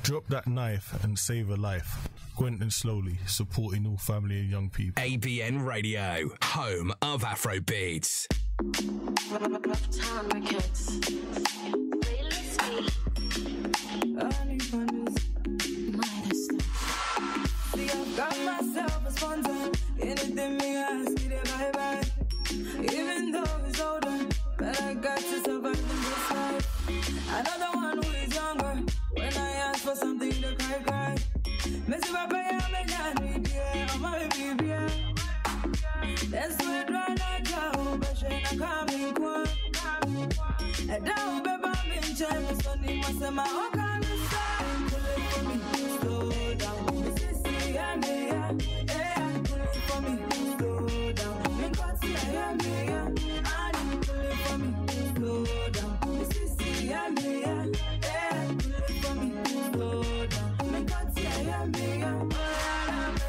Drop that knife and save a life. Quentin Slowly, supporting all family and young people. ABN Radio, home of Afrobeats. Got myself a sponsor. Anything me ask, get it bye-bye. Even though it's older, but I got to survive in this life. Another one who is younger. When I ask for something to cry. Messi Papa, I'm a nanny, I'm a baby. That's where I go, but she not coming quick. And now, baby, I'm in China, so need my summer. How can you stop? Pull it for me, slow down. This is the end, yeah. Pull it for me, slow down. Me got to see, yeah. Pull it for me, slow down. This is the end, yeah. Pull it for me, slow down. Me got to see, yeah.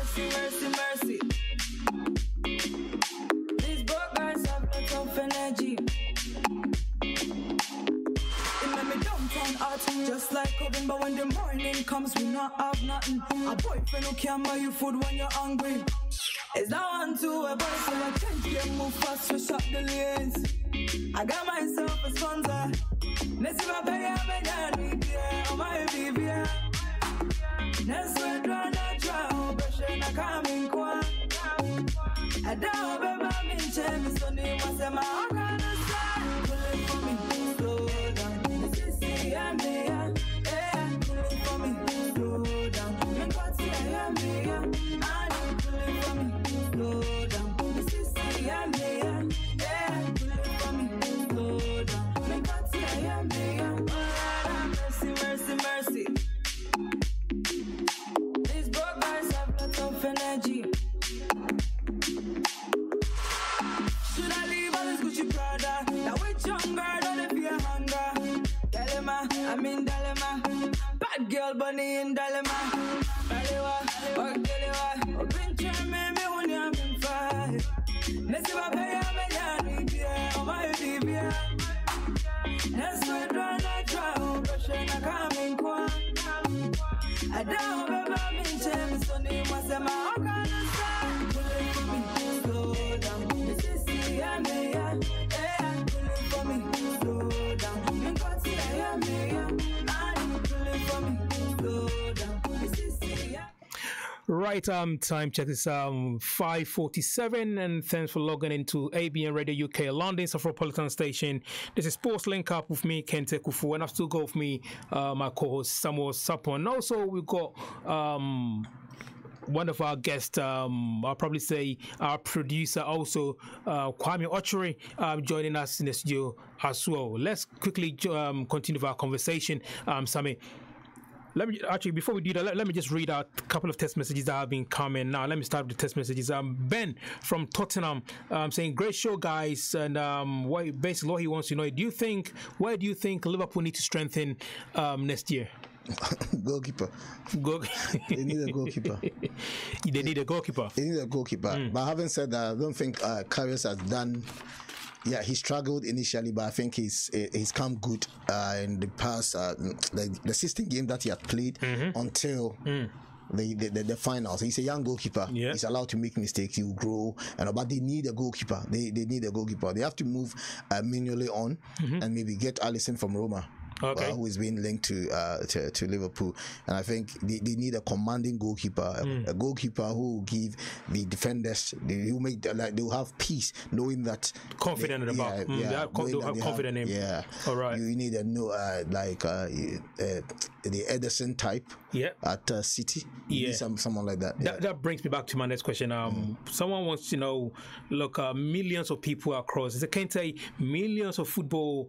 Mercy, mercy, mercy. These broke guys have lots of energy. It made me downtown hot, just like oven. But when the morning comes, we not have nothing. A boyfriend who can't buy you food when you're hungry. Is that one too? A boy so I can't get move fast to shop the lanes. I got myself a sponsor. Messi Papa, I'm a nanny, yeah, my baby. That's where I try, but she not coming quick. I don't remember me, Jamie, so they must have my organization. Pull it for me, slow down. This is the end, yeah. Pull it for me, slow down. Me got to see, yeah. Pull it for me, slow down. This is the end, yeah. Pull it for me, slow down. Me got to see, yeah. Mercy, mercy, mercy. These broke guys have lots of energy. Albany in Dalema. Dalewa, Dalewa, Pincha, me, when you're in five. Let's see what I am, oh my Libya. That's what I try, Russian, I come in Quan. I don't ever mean James, so name was a Morgan. Slow down, this is the Amaya. Pulling for me, slow down. You got the Amaya. I'm pulling for me, slow down. This is the Right, time check is 5:47, and thanks for logging into ABN Radio UK, London's Afropolitan station. This is Sports Link Up with me, Kente Kufuor, and I've still got with me my co-host Samuel Sarpong. And also we've got one of our guests, I'll probably say our producer also, Kwame Ochiri, joining us in the studio as well. Let's quickly continue with our conversation, Sammy. Let me actually, before we do that, let me just read out a couple of text messages that have been coming now. Let me start with the text messages. Ben from Tottenham saying, "Great show, guys." And basically what he wants to know: where do you think Liverpool need to strengthen next year? Goalkeeper. They need a goalkeeper. They need a goalkeeper. They need a goalkeeper. But having said that, I don't think Karius has done. Yeah, he struggled initially, but I think he's come good in the past. The 16 game that he had played until the finals. He's a young goalkeeper. Yeah. He's allowed to make mistakes. He will grow, but they need a goalkeeper. They need a goalkeeper. They have to move manually on and maybe get Alisson from Roma. Okay. Who is being linked to Liverpool, and I think they need a commanding goalkeeper, a goalkeeper who will give the defenders, they'll have peace knowing that confident about confident in him. Yeah, all right. You need a the Ederson type. Yeah, at City. Yeah, someone like that. Yeah. That brings me back to my next question. Someone wants to know, look, millions of people across, as I can say, millions of football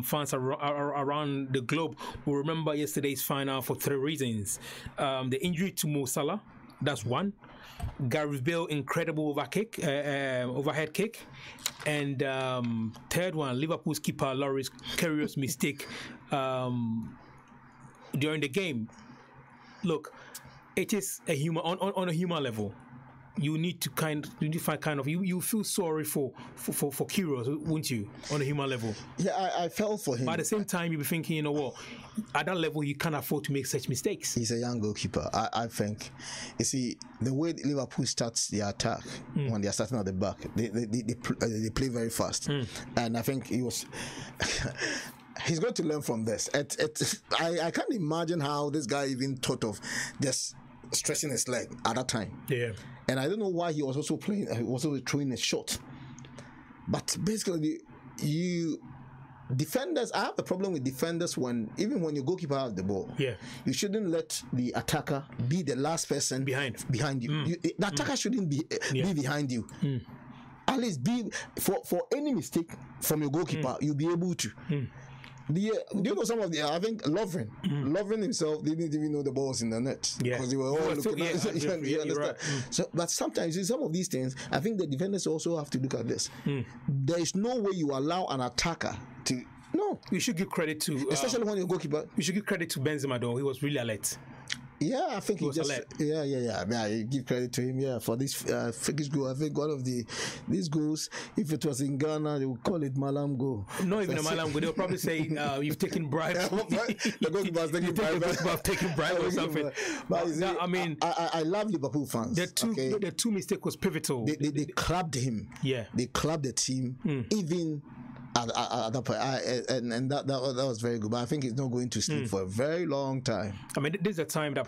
fans around the globe will remember yesterday's final for 3 reasons. The injury to Mo Salah, that's one. Gareth Bale incredible overhead kick, and third one, Liverpool's keeper Lloris's curious mistake during the game. Look, it is a human on a human level. You need to you feel sorry for Kyrgios, wouldn't you, on a human level? Yeah, I felt for him. But at the same time, you'll be thinking, you know what, at that level, you can't afford to make such mistakes. He's a young goalkeeper. I think, you see, the way Liverpool starts their attack when they're starting at the back, they play very fast, and I think he was. He's going to learn from this. I can't imagine how this guy even thought of just stretching his leg at that time. Yeah. And I don't know why he was also throwing a shot. But basically, defenders, I have a problem with defenders even when your goalkeeper has the ball. Yeah. You shouldn't let the attacker be the last person behind you. The attacker shouldn't be behind you. At least be for any mistake from your goalkeeper, you'll be able to. Do you know some of I think Lovren himself didn't even know the ball was in the net because they were all looking at it. You understand? Right. So, but sometimes in some of these things, I think the defenders also have to look at this. There is no way you allow an attacker to. No, we should give credit to, especially when you're goalkeeper. We should give credit to Benzema though. He was really alert. Yeah, I think he just alert. Yeah. I mean, I give credit to him. For this freakish goal. I think one of these goals, if it was in Ghana, they would call it Malam goal. Not even a Malam goal. They'll probably say you've taken bribe. The goalkeeper's taking bribe. The goalkeeper's taking bribe or something. But I mean, I love Liverpool fans. The two mistake was pivotal. They clubbed him. Yeah, they clubbed the team. Even. At that point, and that was very good. But I think he's not going to sleep for a very long time. I mean, this is a time that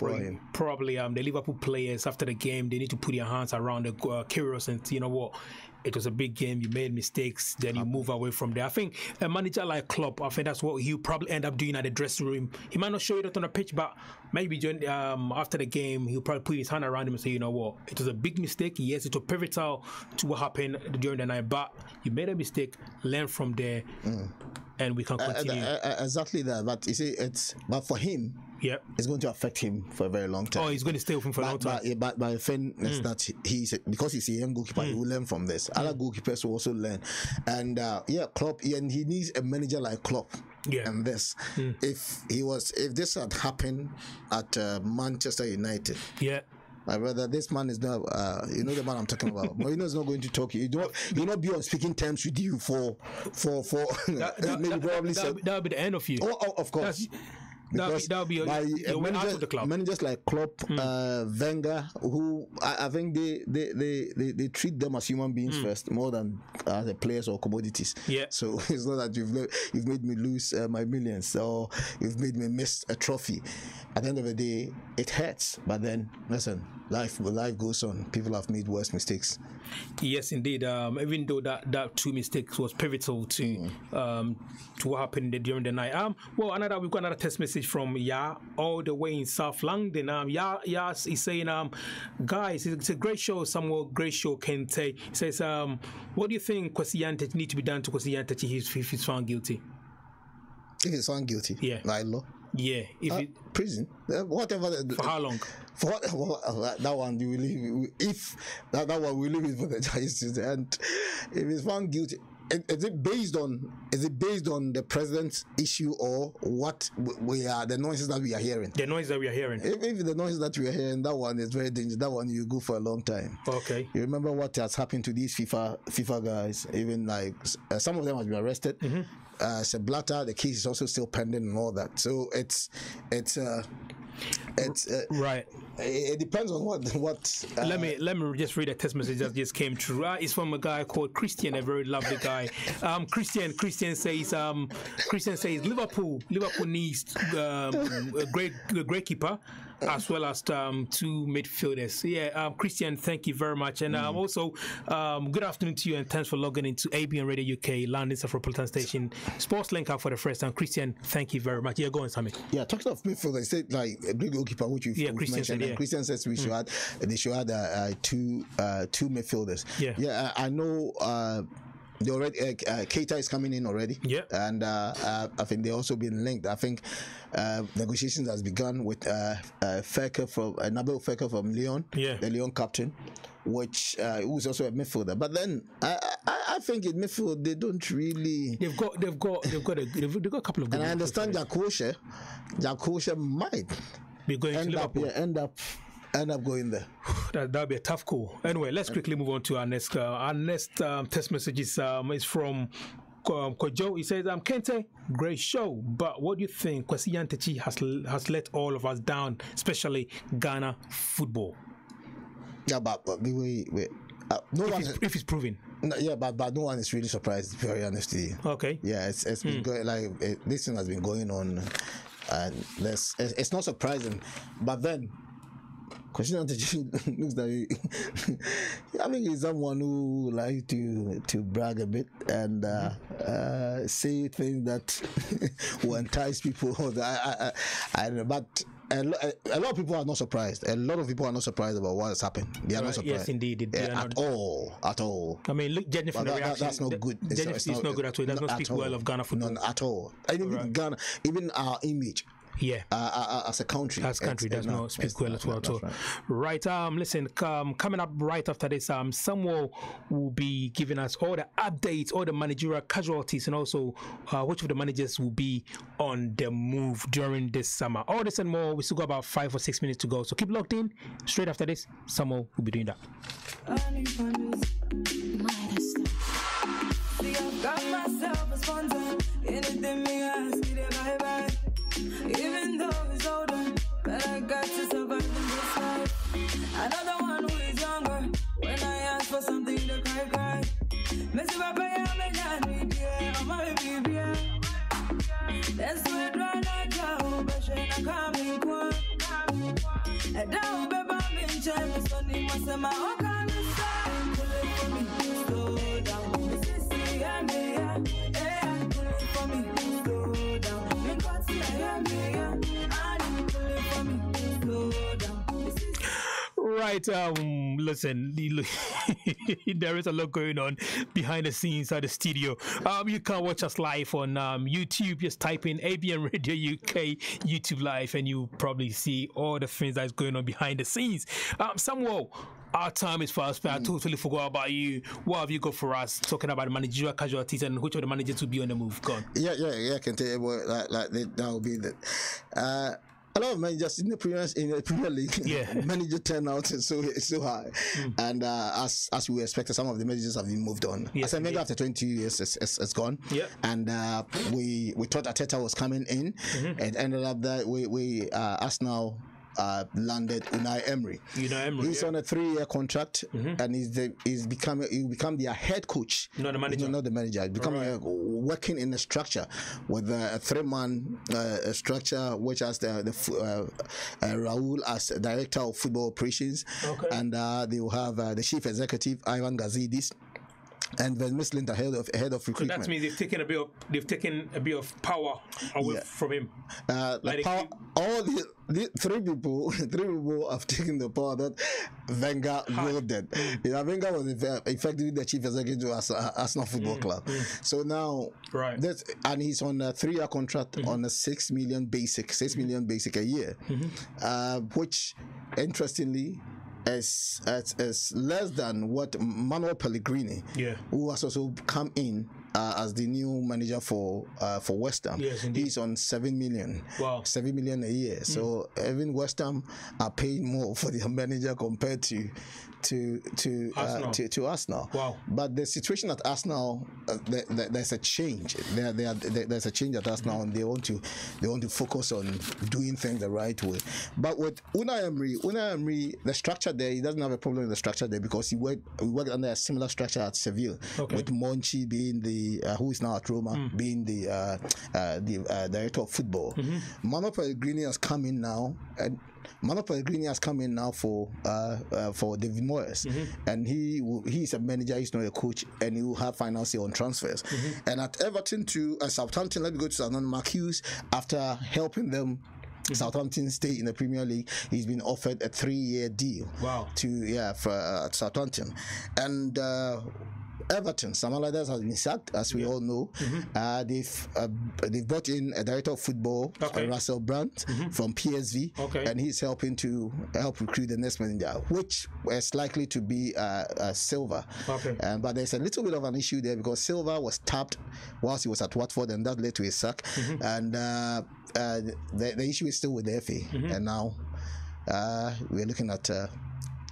probably the Liverpool players after the game, they need to put their hands around the Kyrgios and you know what, it was a big game. You made mistakes, then you move away from there. I think a manager like Klopp, I think that's what he'll probably end up doing at the dressing room. He might not show it on the pitch, but maybe during, after the game, he'll probably put his hand around him and say, you know what, it was a big mistake. Yes, it was pivotal to what happened during the night, but you made a mistake, learn from there, and we can continue. Exactly that. But you see, but for him, it's going to affect him for a very long time. Oh, he's going to stay with him for a long time. But the thing is that because he's a young goalkeeper, he will learn from this. Other goalkeepers will also learn. And Klopp, and he needs a manager like Klopp and this. If this had happened at Manchester United, my brother, this man is not. You know the man I'm talking about. Mourinho is not going to talk. He not be on speaking terms with you for that'll be the end of you. Oh, of course. That'll be your out of the club. Managers like Klopp, Wenger, who I think they treat them as human beings first, more than as players or commodities. So it's not that you've made me lose my millions, or you've made me miss a trophy. At the end of the day, it hurts. But then, listen, life goes on. People have made worse mistakes. Yes, indeed. Even though that 2 mistakes was pivotal to what happened during the night. We've got another text message from Ya, all the way in South London. Ya is saying, guys, it's a great show. Samuel, great show. Kente. He says, what do you think Kwesi Nyantakyi need to be done to Kwesi Nyantakyi if he's found guilty? If he's found guilty, like law. Prison, whatever. For how long? For that one you will leave. If that one we leave it for the judges. And if he's found guilty, is it based on the president's issue, or what the noises that we are hearing? The noise that we are hearing. If the noise that we are hearing, that one is very dangerous. That one you go for a long time. Okay. You remember what has happened to these FIFA guys? Even like some of them have been arrested. Blatter, the case is also still pending and all that. So it's right. It depends on what. Let me just read a text message that just came through. It's from a guy called Christian, a very lovely guy. Christian says Liverpool needs a great keeper, as well as 2 midfielders. Christian, thank you very much. And also, good afternoon to you, and thanks for logging into ABN Radio UK, London's Afropolitan Station, Sports Link Up for the first time. Christian, thank you very much. Go on, Sammy. Talking of midfielders, say like a great goalkeeper, which you've mentioned. Christian says they should add 2 midfielders. I know. They already Kente is coming in already. And I think they also been linked. I think negotiations has begun with Nabel Fekir from Lyon, the Lyon captain, which who's also a midfielder. But then I think in midfield they don't really. They've got a couple of good. And I understand Jakosha might be going to Liverpool. End up going there. That'll be a tough call. Anyway, let's quickly move on to our next. Our next text message is from Kojo. He says, Kente, great show, but what do you think Kwesi Nyantakyi has let all of us down, especially Ghana football? But if it's proven. But no one is really surprised, to be very honest with you. Okay. It's been going, this thing has been going on, and it's not surprising. But then Kwesi Nyantakyi looks like I think he's someone who likes to brag a bit and say things that will entice people. I don't know, but a lot of people are not surprised. A lot of people are not surprised about what has happened. They are not surprised. Yes, indeed. At all. I mean, look, judging from the reaction, that's not good. It's not good at all. It does not speak well of Ghana football. None at all. Even Ghana, even our image. As a country. Does not speak well at all. Right. Listen, coming up right after this, Samuel will be giving us all the updates, all the managerial casualties, and also which of the managers will be on the move during this summer. All this and more. We still got about 5 or 6 minutes to go. So keep locked in. Straight after this, Samuel will be doing that. Got myself a sponsor. Anything me ask, get it bye. Even though it's older, but I got to survive in this life. Another one who is younger. When I ask for something to cry. Missy Papa, I'm a my baby. That's when I go, but she not coming quick. And down, baby, I'm in China, so need my summer. Oh, can you stop? Pull it for me, slow down. This is pull it for me, slow down. Right, listen, there is a lot going on behind the scenes at the studio. You can watch us live on YouTube. Just type in ABN Radio UK YouTube Live and you probably see all the things that's going on behind the scenes. Samuel, Our time is fast, I totally forgot about you. What have you got for us talking about managerial casualties and which of the managers will be on the move? Go on. Yeah, I can tell you that will be that. A lot of managers in the Premier League, manager turnout is so high, and as we expected, some of the managers have been moved on. Yes, as I mentioned, after 20 years, it's gone. Yeah, and we thought Arteta was coming in. It ended up that we Arsenal landed Unai Emery. He's on a 3-year contract, and he'll become their head coach. Not the manager. Not the manager. He's becoming working in a structure with a 3-man structure, which has the Raul as director of football operations, and they will have the chief executive Ivan Gazidis. And Van Misling, the head of recruitment. So that means they've taken a bit of power away from him. Power, all the three people have taken the power that Wenger wielded. Wenger was effectively the chief executive of Arsenal Football Club. So now, and he's on a 3-year contract on a 6 million basic a year, which interestingly is less than what Manuel Pellegrini, who has also come in as the new manager for West Ham. Yes, he's on 7 million. Wow, 7 million a year. So even West Ham are paying more for their manager compared to Arsenal. Wow. But the situation at Arsenal, there's a change. There's a change at Arsenal, and they want to focus on doing things the right way. But with Unai Emery, the structure there, he doesn't have a problem with the structure there because he worked under a similar structure at Seville, with Monchi being the who is now at Roma, being the director of football. Manuel Pellegrini has come in now, and for David Moyes, and he's a manager, he's not a coach, and he will have final say on transfers. And at Everton to Southampton, let me go to Southampton. Mark Hughes, after helping them Southampton stay in the Premier League, he's been offered a 3-year deal. Wow. For Southampton. And Everton, Sam Allardyce has been sacked, as we all know. They've brought in a director of football, Russell Brand, from PSV, and he's helping to recruit the next manager, which is likely to be Silva. But there's a little bit of an issue there because Silva was tapped whilst he was at Watford, and that led to his sack. And the issue is still with the FA, and now we're looking at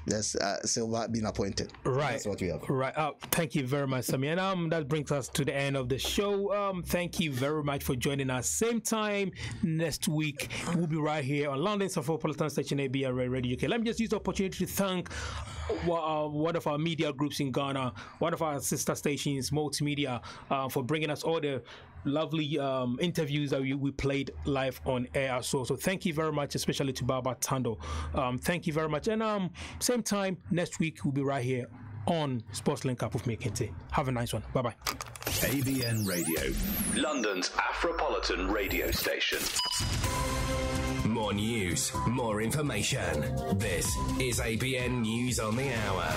there's Silva being appointed. Right. That's what we have. Right. Thank you very much, Sammy. And that brings us to the end of the show. Thank you very much for joining us. Same time next week, we'll be right here on London's Afropolitan Station ABN Radio UK. Let me just use the opportunity to thank one of our media groups in Ghana, one of our sister stations, Multimedia, for bringing us all the lovely interviews that we played live on air. So thank you very much, especially to Baba Tando. Thank you very much. And same time next week, we'll be right here on Sports Link Up with me, Kente. Have a nice one. Bye-bye. ABN Radio, London's Afropolitan radio station. More news, more information. This is ABN News on the Hour.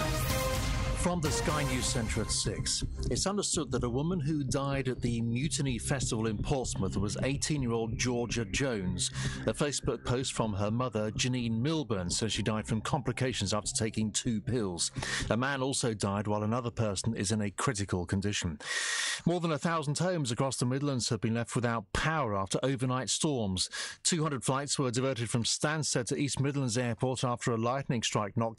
From the Sky News Centre at 6, it's understood that a woman who died at the Mutiny Festival in Portsmouth was 18-year-old Georgia Jones. A Facebook post from her mother, Janine Milburn, says she died from complications after taking 2 pills. A man also died while another person is in a critical condition. More than 1,000 homes across the Midlands have been left without power after overnight storms. 200 flights were diverted from Stansted to East Midlands Airport after a lightning strike knocked